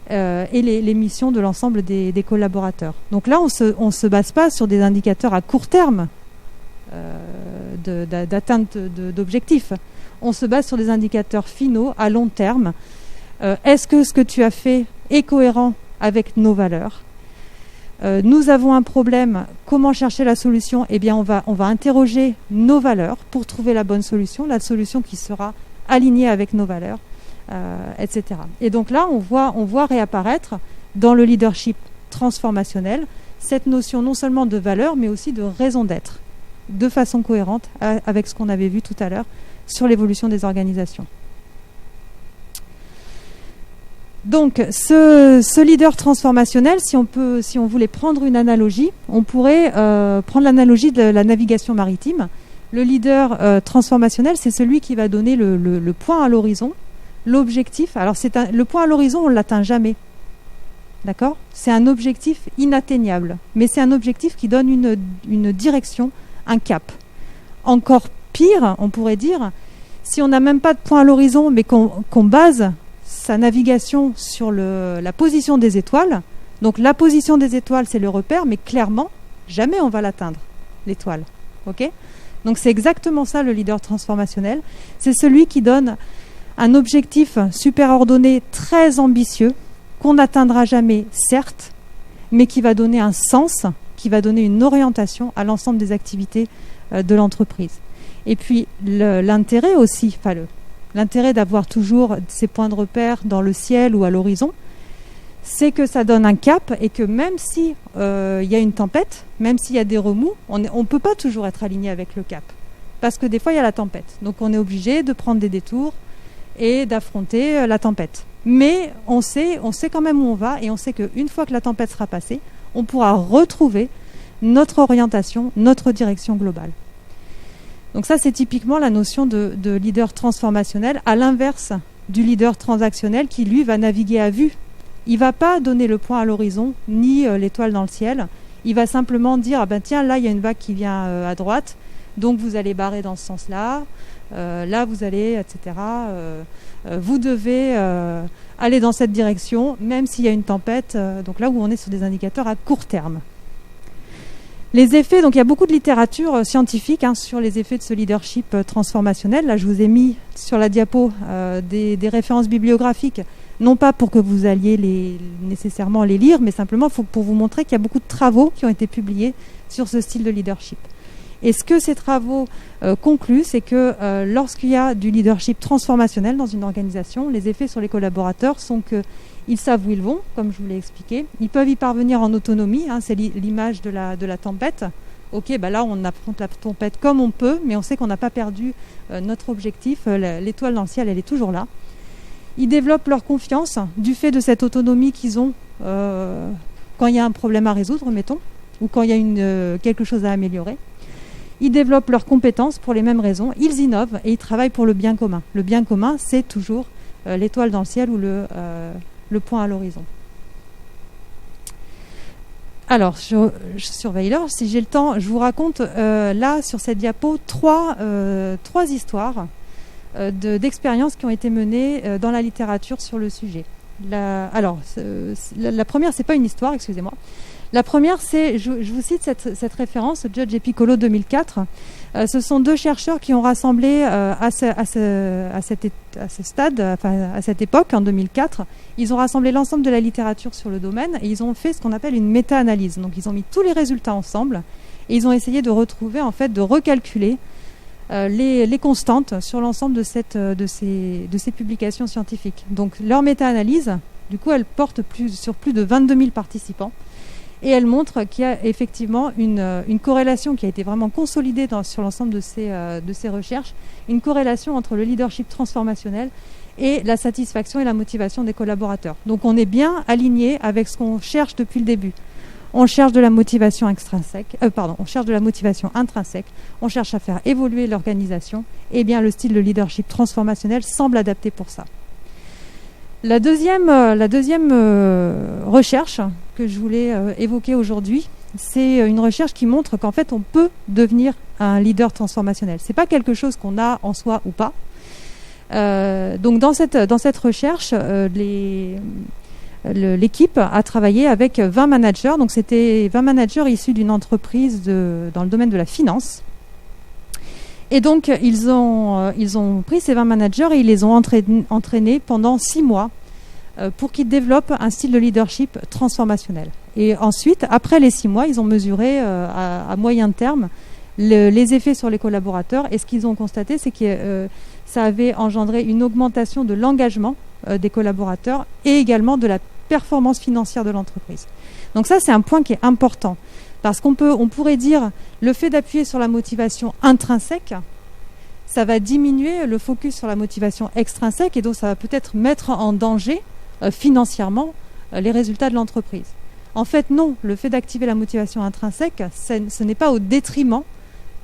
et les missions de l'ensemble des collaborateurs. Donc là, on se base pas sur des indicateurs à court terme d'atteinte d'objectifs. On se base sur des indicateurs finaux à long terme. Est-ce que ce que tu as fait est cohérent avec nos valeurs ? Nous avons un problème, comment chercher la solution ? Eh bien, on va interroger nos valeurs pour trouver la bonne solution, la solution qui sera alignée avec nos valeurs, etc. Et donc là, on voit réapparaître dans le leadership transformationnel cette notion non seulement de valeur, mais aussi de raison d'être, de façon cohérente avec ce qu'on avait vu tout à l'heure sur l'évolution des organisations. Donc, ce leader transformationnel, si on voulait prendre une analogie, on pourrait prendre l'analogie de la navigation maritime. Le leader transformationnel, c'est celui qui va donner le point à l'horizon, l'objectif. Alors, le point à l'horizon, on ne l'atteint jamais. D'accord ? C'est un objectif inatteignable, mais c'est un objectif qui donne une direction, un cap. Encore pire, on pourrait dire, si on n'a même pas de point à l'horizon, mais qu'on base sa navigation sur la position des étoiles. Donc la position des étoiles, c'est le repère, mais clairement, jamais on va l'atteindre, l'étoile. Okay ? Donc c'est exactement ça le leader transformationnel. C'est celui qui donne un objectif super ordonné, très ambitieux, qu'on n'atteindra jamais, certes, mais qui va donner un sens, qui va donner une orientation à l'ensemble des activités de l'entreprise. Et puis l'intérêt aussi, l'intérêt d'avoir toujours ces points de repère dans le ciel ou à l'horizon, c'est que ça donne un cap et que même si y a une tempête, même s'il y a des remous, on ne peut pas toujours être aligné avec le cap. Parce que des fois, il y a la tempête. Donc on est obligé de prendre des détours et d'affronter la tempête. Mais on sait quand même où on va et on sait qu'une fois que la tempête sera passée, on pourra retrouver notre orientation, notre direction globale. Donc ça, c'est typiquement la notion de leader transformationnel, à l'inverse du leader transactionnel qui, lui, va naviguer à vue. Il ne va pas donner le point à l'horizon, ni l'étoile dans le ciel. Il va simplement dire, tiens, là, il y a une vague qui vient à droite, donc vous allez barrer dans ce sens-là, là, vous allez, etc. Vous devez aller dans cette direction, même s'il y a une tempête. Donc là où on est sur des indicateurs à court terme. Les effets, donc il y a beaucoup de littérature scientifique sur les effets de ce leadership transformationnel. Là, je vous ai mis sur la diapo des références bibliographiques, non pas pour que vous alliez nécessairement les lire, mais simplement pour vous montrer qu'il y a beaucoup de travaux qui ont été publiés sur ce style de leadership. Et ce que ces travaux concluent, c'est que lorsqu'il y a du leadership transformationnel dans une organisation, les effets sur les collaborateurs sont qu'ils savent où ils vont, comme je vous l'ai expliqué. Ils peuvent y parvenir en autonomie, c'est l'image de la tempête. Ok, là on affronte la tempête comme on peut, mais on sait qu'on n'a pas perdu notre objectif. L'étoile dans le ciel, elle est toujours là. Ils développent leur confiance du fait de cette autonomie qu'ils ont quand il y a un problème à résoudre, mettons, ou quand il y a quelque chose à améliorer. Ils développent leurs compétences pour les mêmes raisons. Ils innovent et ils travaillent pour le bien commun. Le bien commun, c'est toujours l'étoile dans le ciel ou le point à l'horizon. Alors, je surveille l'heure. Si j'ai le temps, je vous raconte là, sur cette diapo, trois histoires d'expériences qui ont été menées dans la littérature sur le sujet. La première, c'est pas une histoire, excusez-moi. La première, c'est, je vous cite cette référence, Judge et Piccolo 2004. Ce sont deux chercheurs qui ont rassemblé à ce stade, à cette époque, en 2004, ils ont rassemblé l'ensemble de la littérature sur le domaine et ils ont fait ce qu'on appelle une méta-analyse. Donc ils ont mis tous les résultats ensemble et ils ont essayé de retrouver, de recalculer les constantes sur l'ensemble de ces publications scientifiques. Donc leur méta-analyse, du coup, elle porte sur plus de 22 000 participants. Et elle montre qu'il y a effectivement une corrélation qui a été vraiment consolidée sur l'ensemble de ces recherches, une corrélation entre le leadership transformationnel et la satisfaction et la motivation des collaborateurs. Donc on est bien aligné avec ce qu'on cherche depuis le début. On cherche de la motivation on cherche de la motivation intrinsèque, on cherche à faire évoluer l'organisation, et bien le style de leadership transformationnel semble adapté pour ça. La deuxième recherche que je voulais évoquer aujourd'hui, c'est une recherche qui montre qu'en fait, on peut devenir un leader transformationnel. Ce n'est pas quelque chose qu'on a en soi ou pas. Donc dans cette recherche, l'équipe a travaillé avec 20 managers. Donc c'était 20 managers issus d'une entreprise dans le domaine de la finance. Et donc ils ont pris ces 20 managers et ils les ont entraînés pendant 6 mois pour qu'ils développent un style de leadership transformationnel. Et ensuite, après les 6 mois, ils ont mesuré à moyen terme les effets sur les collaborateurs. Et ce qu'ils ont constaté, c'est que ça avait engendré une augmentation de l'engagement des collaborateurs et également de la performance financière de l'entreprise. Donc ça, c'est un point qui est important. Parce qu'on pourrait dire le fait d'appuyer sur la motivation intrinsèque, ça va diminuer le focus sur la motivation extrinsèque et donc ça va peut-être mettre en danger financièrement les résultats de l'entreprise. En fait, non, le fait d'activer la motivation intrinsèque, ce n'est pas au détriment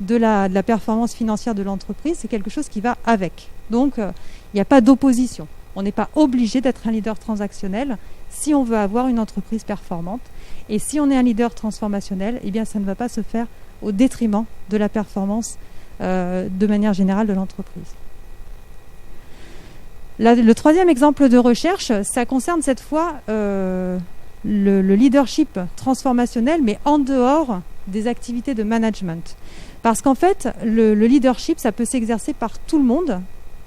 de la performance financière de l'entreprise, c'est quelque chose qui va avec. Donc, il n'y a pas d'opposition. On n'est pas obligé d'être un leader transactionnel si on veut avoir une entreprise performante. Et si on est un leader transformationnel, eh bien, ça ne va pas se faire au détriment de la performance de manière générale de l'entreprise. Le troisième exemple de recherche, ça concerne cette fois le leadership transformationnel, mais en dehors des activités de management. Parce qu'en fait, le leadership, ça peut s'exercer par tout le monde,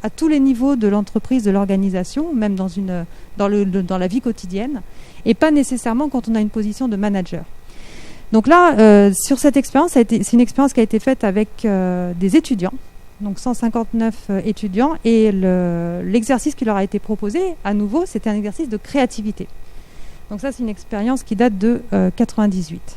à tous les niveaux de l'entreprise, de l'organisation, même dans la vie quotidienne, et pas nécessairement quand on a une position de manager. Donc là, sur cette expérience, c'est une expérience qui a été faite avec des étudiants, donc 159 étudiants, et l'exercice qui leur a été proposé, à nouveau, c'était un exercice de créativité. Donc ça, c'est une expérience qui date de 98.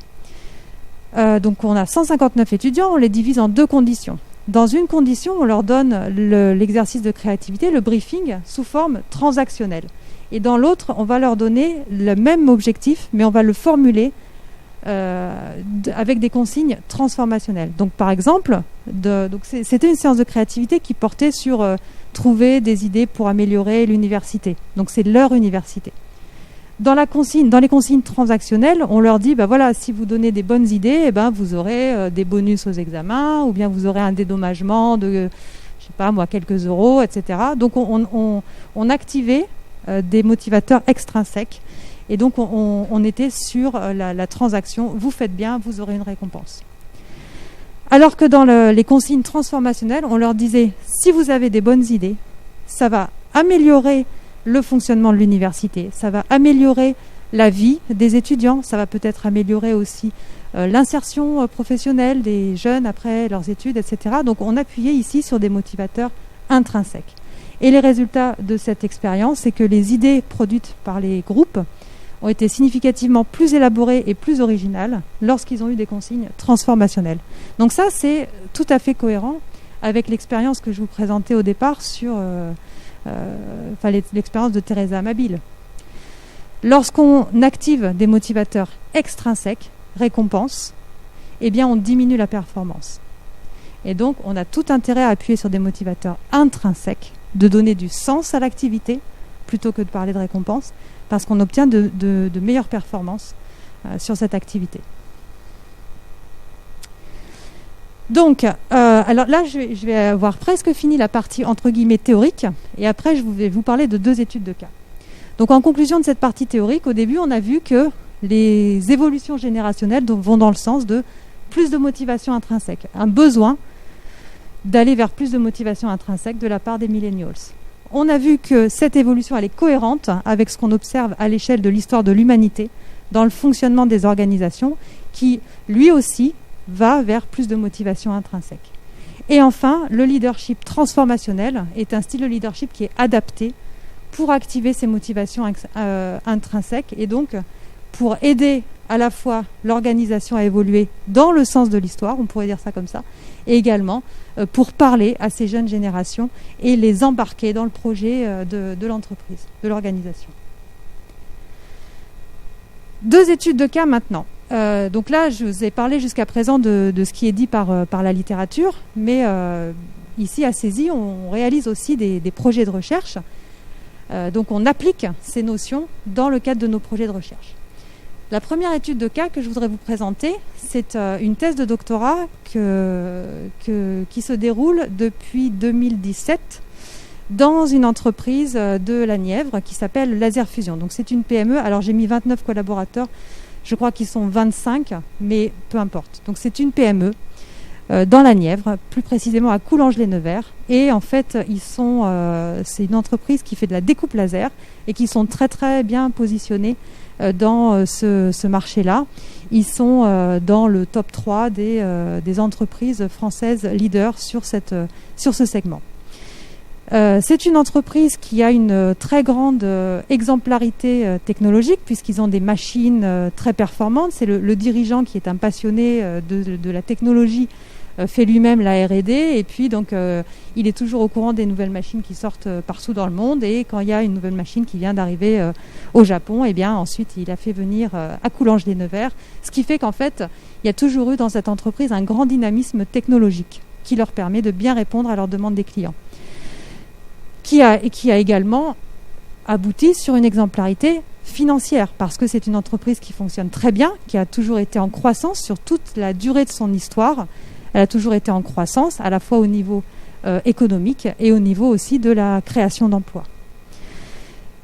Donc on a 159 étudiants, on les divise en 2 conditions. Dans une condition, on leur donne l'exercice de créativité, le briefing, sous forme transactionnelle. Et dans l'autre, on va leur donner le même objectif, mais on va le formuler avec des consignes transformationnelles. Donc par exemple, c'était une séance de créativité qui portait sur trouver des idées pour améliorer l'université. Donc c'est leur université. Dans les consignes transactionnelles, on leur dit, voilà, si vous donnez des bonnes idées, vous aurez des bonus aux examens, ou bien vous aurez un dédommagement de, je sais pas moi, quelques euros, etc. Donc on activait des motivateurs extrinsèques, et donc on était sur la transaction, vous faites bien, vous aurez une récompense. Alors que dans les consignes transformationnelles, on leur disait, si vous avez des bonnes idées, ça va améliorer le fonctionnement de l'université, ça va améliorer la vie des étudiants, ça va peut-être améliorer aussi l'insertion professionnelle des jeunes après leurs études, etc. Donc on appuyait ici sur des motivateurs intrinsèques. Et les résultats de cette expérience, c'est que les idées produites par les groupes ont été significativement plus élaborées et plus originales lorsqu'ils ont eu des consignes transformationnelles. Donc ça, c'est tout à fait cohérent avec l'expérience que je vous présentais au départ sur l'expérience de Teresa Amabil. Lorsqu'on active des motivateurs extrinsèques, récompenses, eh bien on diminue la performance. Et donc on a tout intérêt à appuyer sur des motivateurs intrinsèques, de donner du sens à l'activité plutôt que de parler de récompense, parce qu'on obtient de meilleures performances sur cette activité. Donc, alors là, je vais avoir presque fini la partie entre guillemets théorique, et après, je vais vous parler de 2 études de cas. Donc, en conclusion de cette partie théorique, au début, on a vu que les évolutions générationnelles vont dans le sens de plus de motivation intrinsèque, un besoin d'aller vers plus de motivation intrinsèque de la part des millennials. On a vu que cette évolution, elle est cohérente avec ce qu'on observe à l'échelle de l'histoire de l'humanité dans le fonctionnement des organisations, qui, lui aussi, va vers plus de motivation intrinsèque. Et enfin, le leadership transformationnel est un style de leadership qui est adapté pour activer ces motivations intrinsèques et donc pour aider à la fois l'organisation à évoluer dans le sens de l'histoire, on pourrait dire ça comme ça, et également pour parler à ces jeunes générations et les embarquer dans le projet de l'entreprise, de l'organisation. 2 études de cas maintenant. Donc là, je vous ai parlé jusqu'à présent de ce qui est dit par la littérature, mais ici à CESI, on réalise aussi des projets de recherche. Donc on applique ces notions dans le cadre de nos projets de recherche. La première étude de cas que je voudrais vous présenter, c'est une thèse de doctorat qui se déroule depuis 2017 dans une entreprise de la Nièvre qui s'appelle Laser Fusion. Donc c'est une PME. Alors j'ai mis 29 collaborateurs, je crois qu'ils sont 25, mais peu importe. Donc c'est une PME dans la Nièvre, plus précisément à Coulanges-les-Nevers. Et en fait, c'est une entreprise qui fait de la découpe laser et qui sont très très bien positionnés dans ce marché-là. Ils sont dans le top 3 des entreprises françaises leaders sur ce segment. C'est une entreprise qui a une très grande exemplarité technologique puisqu'ils ont des machines très performantes. C'est le dirigeant qui est un passionné de la technologie, fait lui-même la R&D et puis donc il est toujours au courant des nouvelles machines qui sortent partout dans le monde, et quand il y a une nouvelle machine qui vient d'arriver au Japon, et bien ensuite il a fait venir à Coulanges-les-Nevers, ce qui fait qu'en fait il y a toujours eu dans cette entreprise un grand dynamisme technologique qui leur permet de bien répondre à leurs demandes des clients, qui a également abouti sur une exemplarité financière, parce que c'est une entreprise qui fonctionne très bien, qui a toujours été en croissance sur toute la durée de son histoire. Elle a toujours été en croissance, à la fois au niveau économique et au niveau aussi de la création d'emplois.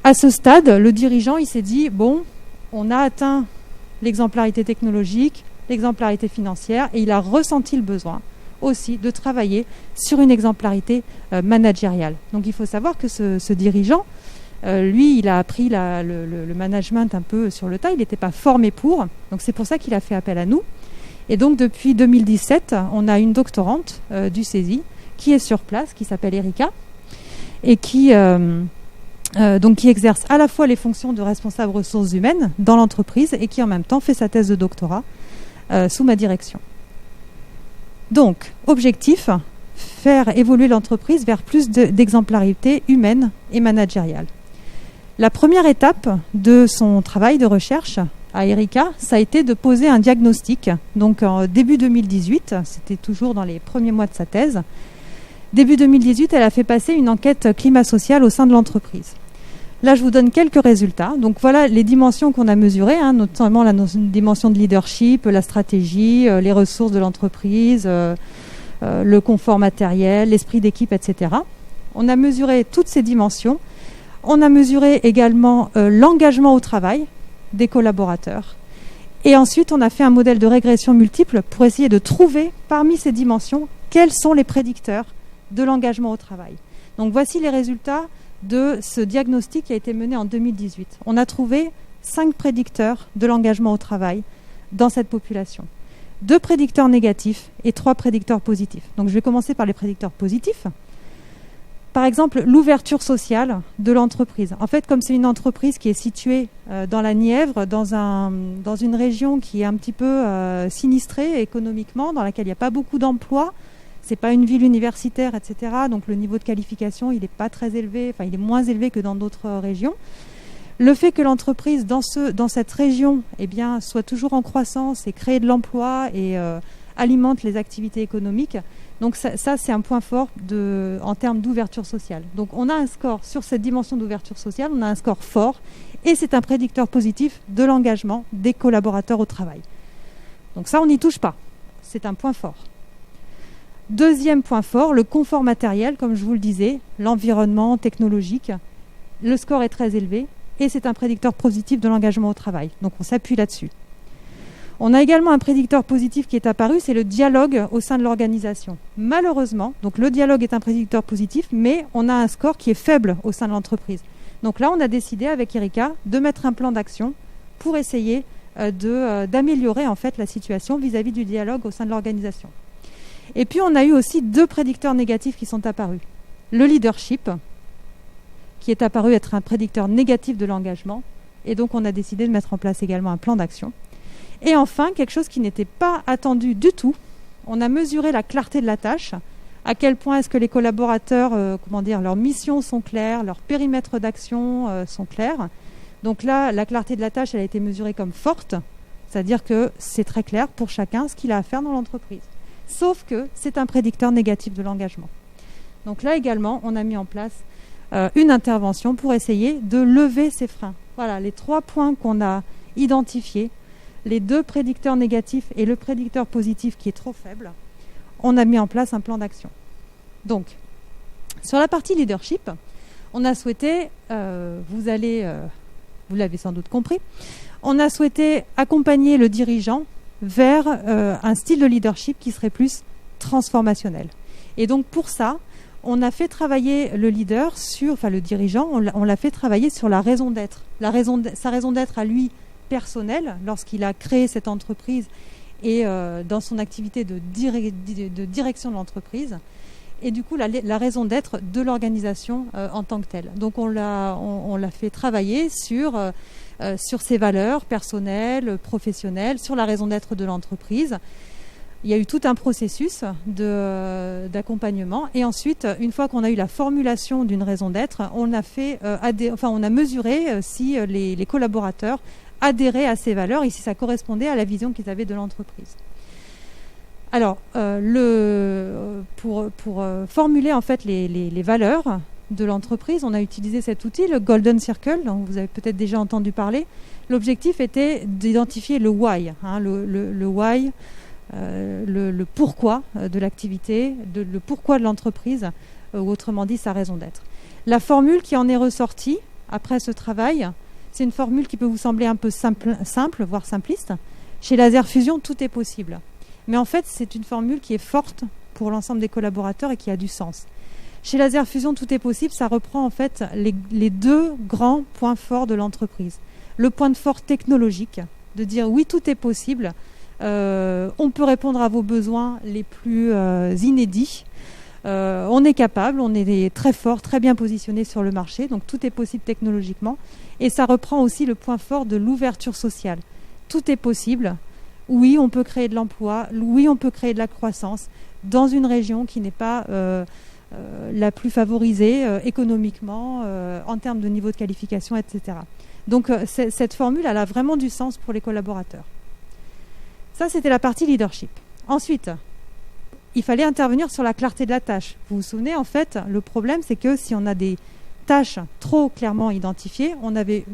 À ce stade, le dirigeant, il s'est dit, bon, on a atteint l'exemplarité technologique, l'exemplarité financière, et il a ressenti le besoin aussi de travailler sur une exemplarité managériale. Donc il faut savoir que ce dirigeant, lui, il a appris le management un peu sur le tas, il n'était pas formé pour, donc c'est pour ça qu'il a fait appel à nous. Et donc depuis 2017, on a une doctorante du CESI qui est sur place, qui s'appelle Erika, et qui exerce à la fois les fonctions de responsable ressources humaines dans l'entreprise et qui en même temps fait sa thèse de doctorat sous ma direction. Donc, objectif, faire évoluer l'entreprise vers plus d'exemplarité humaine et managériale. La première étape de son travail de recherche à Erika, ça a été de poser un diagnostic. Donc en début 2018, c'était toujours dans les premiers mois de sa thèse, début 2018, elle a fait passer une enquête climat social au sein de l'entreprise. Là, je vous donne quelques résultats. Donc voilà les dimensions qu'on a mesurées, notamment la dimension de leadership, la stratégie, les ressources de l'entreprise, le confort matériel, l'esprit d'équipe, etc. On a mesuré toutes ces dimensions. On a mesuré également l'engagement au travail des collaborateurs. Et ensuite, on a fait un modèle de régression multiple pour essayer de trouver parmi ces dimensions quels sont les prédicteurs de l'engagement au travail. Donc voici les résultats de ce diagnostic qui a été mené en 2018. On a trouvé 5 prédicteurs de l'engagement au travail dans cette population. 2 prédicteurs négatifs et 3 prédicteurs positifs. Donc je vais commencer par les prédicteurs positifs. Par exemple, l'ouverture sociale de l'entreprise. En fait, comme c'est une entreprise qui est située dans la Nièvre, dans une région qui est un petit peu sinistrée économiquement, dans laquelle il n'y a pas beaucoup d'emplois, c'est pas une ville universitaire, etc. Donc le niveau de qualification, il n'est pas très élevé, enfin il est moins élevé que dans d'autres régions. Le fait que l'entreprise dans cette région, soit toujours en croissance et crée de l'emploi et alimente les activités économiques. Donc ça c'est un point fort en termes d'ouverture sociale. Donc on a un score sur cette dimension d'ouverture sociale, on a un score fort, et c'est un prédicteur positif de l'engagement des collaborateurs au travail. Donc ça, on n'y touche pas. C'est un point fort. Deuxième point fort, le confort matériel, comme je vous le disais, l'environnement technologique. Le score est très élevé et c'est un prédicteur positif de l'engagement au travail. Donc on s'appuie là-dessus. On a également un prédicteur positif qui est apparu, c'est le dialogue au sein de l'organisation. Malheureusement, donc le dialogue est un prédicteur positif, mais on a un score qui est faible au sein de l'entreprise. Donc là, on a décidé avec Erika de mettre un plan d'action pour essayer d'améliorer en fait la situation vis-à-vis du dialogue au sein de l'organisation. Et puis on a eu aussi 2 prédicteurs négatifs qui sont apparus. Le leadership, qui est apparu être un prédicteur négatif de l'engagement, et donc on a décidé de mettre en place également un plan d'action. Et enfin, quelque chose qui n'était pas attendu du tout, on a mesuré la clarté de la tâche, à quel point est-ce que les collaborateurs, leurs missions sont claires, leurs périmètres d'action sont clairs. Donc là, la clarté de la tâche, elle a été mesurée comme forte, c'est-à-dire que c'est très clair pour chacun ce qu'il a à faire dans l'entreprise. Sauf que c'est un prédicteur négatif de l'engagement. Donc là également, on a mis en place une intervention pour essayer de lever ces freins. Voilà, les 3 points qu'on a identifiés les deux prédicteurs négatifs et le prédicteur positif qui est trop faible, on a mis en place un plan d'action. Donc, sur la partie leadership, on a souhaité, vous l'avez sans doute compris, on a souhaité accompagner le dirigeant vers un style de leadership qui serait plus transformationnel. Et donc pour ça, on a fait travailler le leader le dirigeant, on l'a fait travailler sur la raison d'être. Sa raison d'être à lui personnelle, lorsqu'il a créé cette entreprise et dans son activité de direction de l'entreprise, et du coup la raison d'être de l'organisation en tant que telle. Donc on l'a fait travailler sur ses valeurs personnelles, professionnelles, sur la raison d'être de l'entreprise. Il y a eu tout un processus d'accompagnement. Et ensuite, une fois qu'on a eu la formulation d'une raison d'être, on a mesuré si les collaborateurs adhéraient à ces valeurs et si ça correspondait à la vision qu'ils avaient de l'entreprise. Alors, pour formuler en fait les valeurs de l'entreprise, on a utilisé cet outil, le Golden Circle, dont vous avez peut-être déjà entendu parler. L'objectif était d'identifier le why, le why, le pourquoi de l'activité, le pourquoi de l'entreprise, ou autrement dit sa raison d'être. La formule qui en est ressortie après ce travail, c'est une formule qui peut vous sembler un peu simple, voire simpliste. Chez Laser Fusion, tout est possible. Mais en fait, c'est une formule qui est forte pour l'ensemble des collaborateurs et qui a du sens. Chez Laser Fusion, tout est possible. Ça reprend en fait les deux grands points forts de l'entreprise. Le point de fort technologique, de dire oui, tout est possible. On peut répondre à vos besoins les plus inédits. On est capable, on est très fort, très bien positionné sur le marché. Donc tout est possible technologiquement. Et ça reprend aussi le point fort de l'ouverture sociale. Tout est possible. Oui, on peut créer de l'emploi. Oui, on peut créer de la croissance dans une région qui n'est pas la plus favorisée économiquement, en termes de niveau de qualification, etc. Donc cette formule, elle a vraiment du sens pour les collaborateurs. Ça, c'était la partie leadership. Ensuite, il fallait intervenir sur la clarté de la tâche. Vous vous souvenez, en fait, le problème, c'est que si on a des tâches trop clairement identifiées, on avait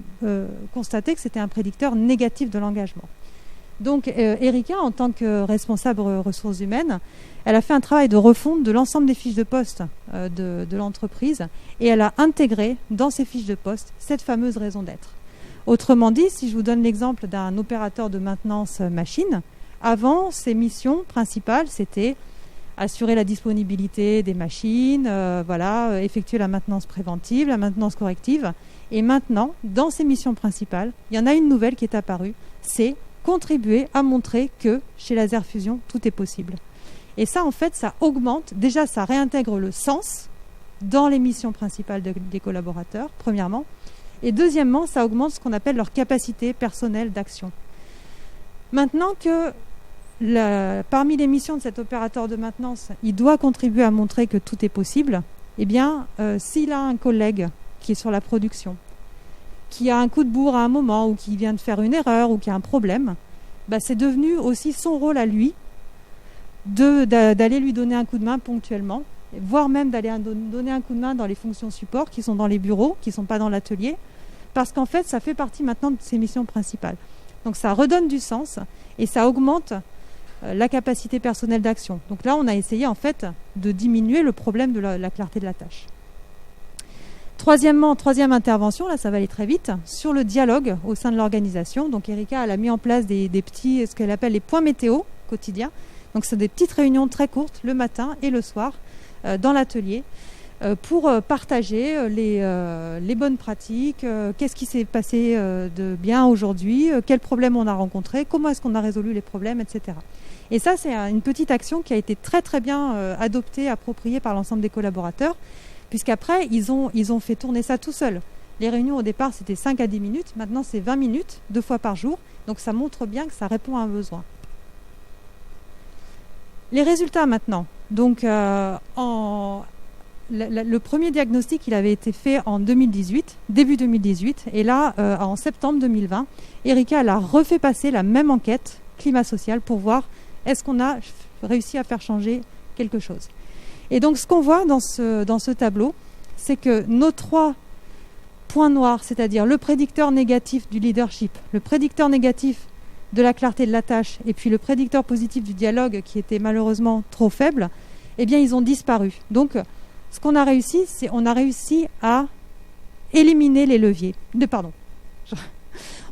constaté que c'était un prédicteur négatif de l'engagement. Donc, Erika, en tant que responsable ressources humaines, elle a fait un travail de refonte de l'ensemble des fiches de poste de l'entreprise et elle a intégré dans ces fiches de poste cette fameuse raison d'être. Autrement dit, si je vous donne l'exemple d'un opérateur de maintenance machine, avant, ses missions principales, c'était assurer la disponibilité des machines, effectuer la maintenance préventive, la maintenance corrective. Et maintenant, dans ses missions principales, il y en a une nouvelle qui est apparue, c'est contribuer à montrer que chez Laser Fusion, tout est possible. Et ça, en fait, ça augmente, déjà ça réintègre le sens dans les missions principales des collaborateurs, premièrement. Et deuxièmement, ça augmente ce qu'on appelle leur capacité personnelle d'action. Maintenant que parmi les missions de cet opérateur de maintenance, il doit contribuer à montrer que tout est possible, eh bien, s'il a un collègue qui est sur la production, qui a un coup de bourre à un moment, ou qui vient de faire une erreur, ou qui a un problème, c'est devenu aussi son rôle à lui d'aller lui donner un coup de main ponctuellement, voire même d'aller donner un coup de main dans les fonctions support qui sont dans les bureaux, qui ne sont pas dans l'atelier, parce qu'en fait, ça fait partie maintenant de ses missions principales. Donc ça redonne du sens et ça augmente la capacité personnelle d'action. Donc là, on a essayé en fait de diminuer le problème de la clarté de la tâche. Troisième intervention, là ça va aller très vite, sur le dialogue au sein de l'organisation. Donc Erika, elle a mis en place des petits, ce qu'elle appelle les points météo quotidiens. Donc c'est des petites réunions très courtes le matin et le soir dans l'atelier pour partager les bonnes pratiques, qu'est-ce qui s'est passé de bien aujourd'hui, quels problèmes on a rencontrés, comment est-ce qu'on a résolu les problèmes, etc. Et ça, c'est une petite action qui a été très très bien adoptée, appropriée par l'ensemble des collaborateurs, puisqu'après, ils ont fait tourner ça tout seuls. Les réunions au départ, c'était 5 à 10 minutes, maintenant c'est 20 minutes, 2 fois par jour, donc ça montre bien que ça répond à un besoin. Les résultats maintenant. Donc, le premier diagnostic, il avait été fait en 2018, début 2018. Et là, en septembre 2020, Erika elle a refait passer la même enquête climat-social pour voir est-ce qu'on a réussi à faire changer quelque chose. Et donc, ce qu'on voit dans ce tableau, c'est que nos 3 points noirs, c'est-à-dire le prédicteur négatif du leadership, le prédicteur négatif de la clarté de la tâche et puis le prédicteur positif du dialogue qui était malheureusement trop faible, eh bien ils ont disparu. Donc ce qu'on a réussi, c'est on a réussi à éliminer les leviers.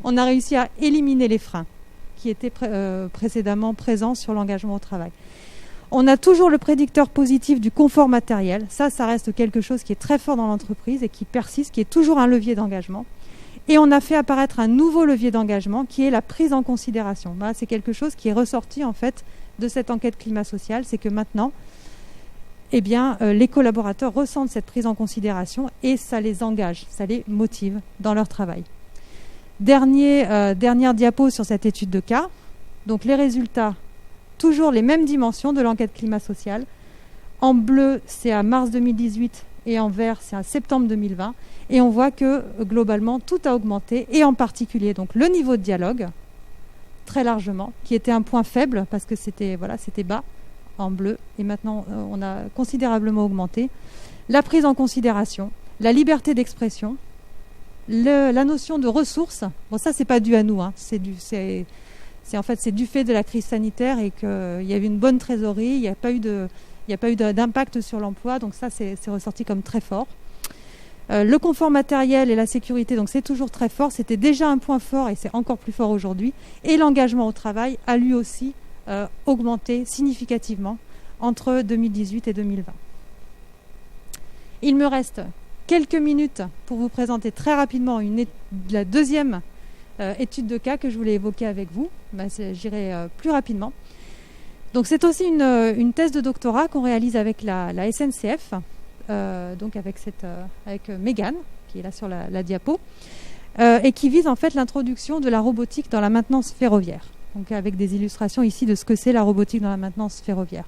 On a réussi à éliminer les freins qui étaient précédemment présents sur l'engagement au travail. On a toujours le prédicteur positif du confort matériel. Ça reste quelque chose qui est très fort dans l'entreprise et qui persiste, qui est toujours un levier d'engagement. Et on a fait apparaître un nouveau levier d'engagement qui est la prise en considération. Voilà, c'est quelque chose qui est ressorti en fait de cette enquête climat social. C'est que maintenant, les collaborateurs ressentent cette prise en considération et ça les engage, ça les motive dans leur travail. Dernière diapo sur cette étude de cas. Donc les résultats, toujours les mêmes dimensions de l'enquête climat social. En bleu, c'est à mars 2018 et en vert, c'est à septembre 2020. Et on voit que globalement, tout a augmenté et en particulier donc, le niveau de dialogue, très largement, qui était un point faible parce que c'était bas en bleu et maintenant on a considérablement augmenté. La prise en considération, la liberté d'expression, la notion de ressources. Bon, ça, c'est pas dû à nous, hein. C'est du fait de la crise sanitaire et qu'il y avait une bonne trésorerie, il n'y a pas eu d'impact sur l'emploi, donc ça, c'est ressorti comme très fort. Le confort matériel et la sécurité, donc c'est toujours très fort. C'était déjà un point fort et c'est encore plus fort aujourd'hui. Et l'engagement au travail a lui aussi augmenté significativement entre 2018 et 2020. Il me reste quelques minutes pour vous présenter très rapidement la deuxième étude de cas que je voulais évoquer avec vous. J'irai plus rapidement. Donc c'est aussi une thèse de doctorat qu'on réalise avec la SNCF, donc avec Mégane, qui est là sur la diapo, et qui vise en fait l'introduction de la robotique dans la maintenance ferroviaire. Donc avec des illustrations ici de ce que c'est la robotique dans la maintenance ferroviaire.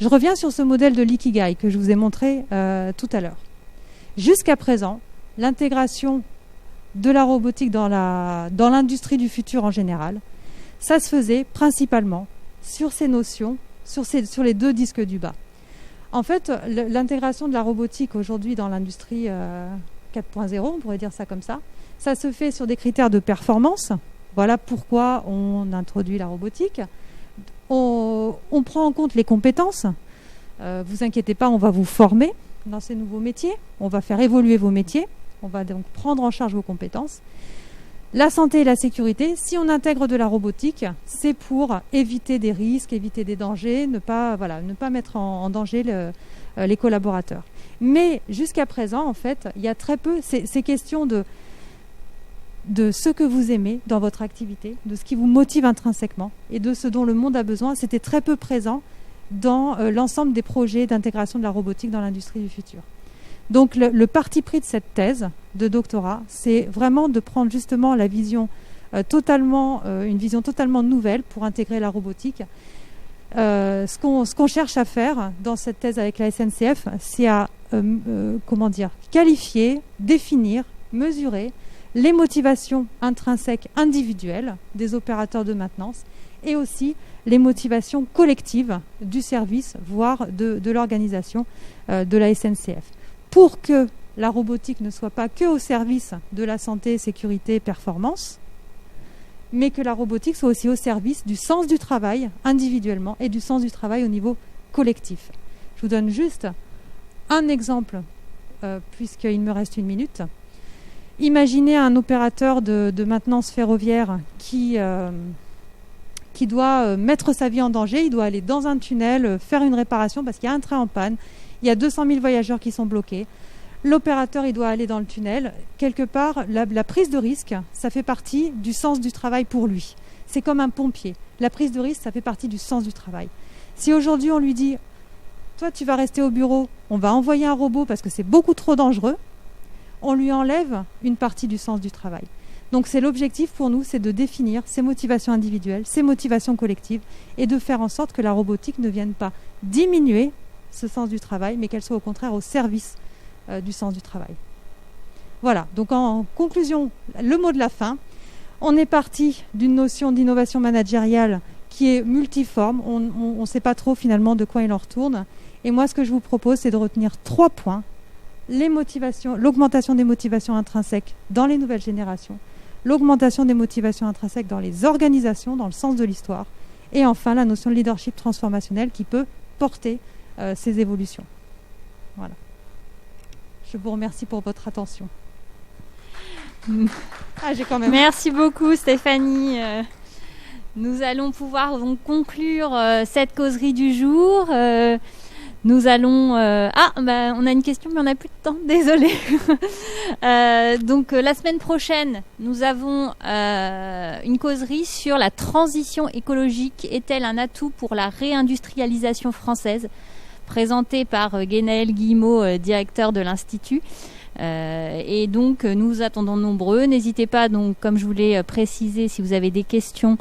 Je reviens sur ce modèle de l'ikigai que je vous ai montré tout à l'heure. Jusqu'à présent, l'intégration de la robotique dans l'industrie du futur en général, ça se faisait principalement sur ces notions, sur les deux disques du bas. En fait, l'intégration de la robotique aujourd'hui dans l'industrie 4.0, on pourrait dire ça comme ça se fait sur des critères de performance. Voilà pourquoi on introduit la robotique. On prend en compte les compétences. Vous inquiétez pas, on va vous former dans ces nouveaux métiers. On va faire évoluer vos métiers. On va donc prendre en charge vos compétences. La santé et la sécurité, si on intègre de la robotique, c'est pour éviter des risques, éviter des dangers, ne pas mettre en danger les collaborateurs. Mais jusqu'à présent, en fait, il y a très peu ces questions de ce que vous aimez dans votre activité, de ce qui vous motive intrinsèquement et de ce dont le monde a besoin. C'était très peu présent dans l'ensemble des projets d'intégration de la robotique dans l'industrie du futur. Donc le parti pris de cette thèse de doctorat, c'est vraiment de prendre justement une vision totalement nouvelle pour intégrer la robotique. Ce qu'on cherche à faire dans cette thèse avec la SNCF, c'est à qualifier, définir, mesurer les motivations intrinsèques individuelles des opérateurs de maintenance et aussi les motivations collectives du service, voire de l'organisation de la SNCF. Pour que la robotique ne soit pas que au service de la santé, sécurité, performance, mais que la robotique soit aussi au service du sens du travail individuellement et du sens du travail au niveau collectif. Je vous donne juste un exemple, puisqu'il me reste une minute. Imaginez un opérateur de maintenance ferroviaire qui doit mettre sa vie en danger. Il doit aller dans un tunnel, faire une réparation parce qu'il y a un train en panne. Il y a 200 000 voyageurs qui sont bloqués. L'opérateur, il doit aller dans le tunnel. Quelque part, la prise de risque, ça fait partie du sens du travail pour lui. C'est comme un pompier. La prise de risque, ça fait partie du sens du travail. Si aujourd'hui, on lui dit « Toi, tu vas rester au bureau, on va envoyer un robot parce que c'est beaucoup trop dangereux », on lui enlève une partie du sens du travail. Donc c'est l'objectif pour nous, c'est de définir ses motivations individuelles, ses motivations collectives et de faire en sorte que la robotique ne vienne pas diminuer ce sens du travail, mais qu'elle soit au contraire au service du sens du travail. Voilà, donc en conclusion, le mot de la fin, on est parti d'une notion d'innovation managériale qui est multiforme, on ne sait pas trop finalement de quoi il en retourne, et moi ce que je vous propose c'est de retenir 3 points. Les motivations, l'augmentation des motivations intrinsèques dans les nouvelles générations, l'augmentation des motivations intrinsèques dans les organisations, dans le sens de l'histoire, et enfin la notion de leadership transformationnel qui peut porter ces évolutions. Voilà. Je vous remercie pour votre attention. J'ai quand même... Merci beaucoup Stéphanie. Nous allons pouvoir donc conclure cette causerie du jour. Nous allons... on a une question mais on n'a plus de temps, désolée. Donc la semaine prochaine, nous avons une causerie sur la transition écologique. Est-elle un atout pour la réindustrialisation française ? Présentée par Guénaël Guillemot, directeur de l'Institut. Et donc nous attendons nombreux. N'hésitez pas, donc, comme je vous l'ai précisé, si vous avez des questions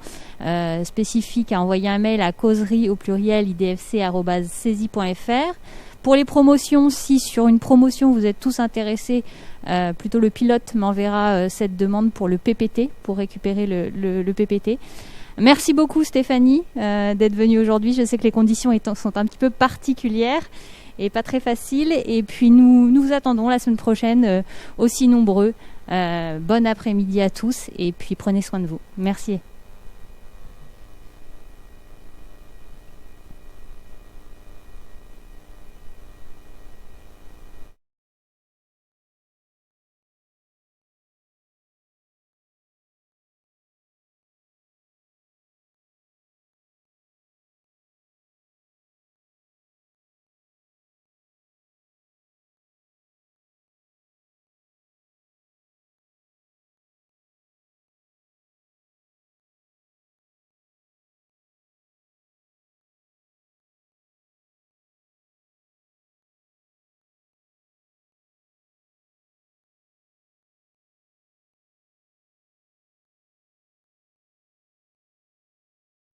spécifiques, à envoyer un mail à causerie@idfc.cesi.fr. Pour les promotions, si sur une promotion vous êtes tous intéressés, plutôt le pilote m'enverra cette demande pour le PPT, pour récupérer le PPT. Merci beaucoup Stéphanie d'être venue aujourd'hui. Je sais que les conditions sont un petit peu particulières et pas très faciles. Et puis nous vous attendons la semaine prochaine aussi nombreux. Bon après-midi à tous et puis prenez soin de vous. Merci.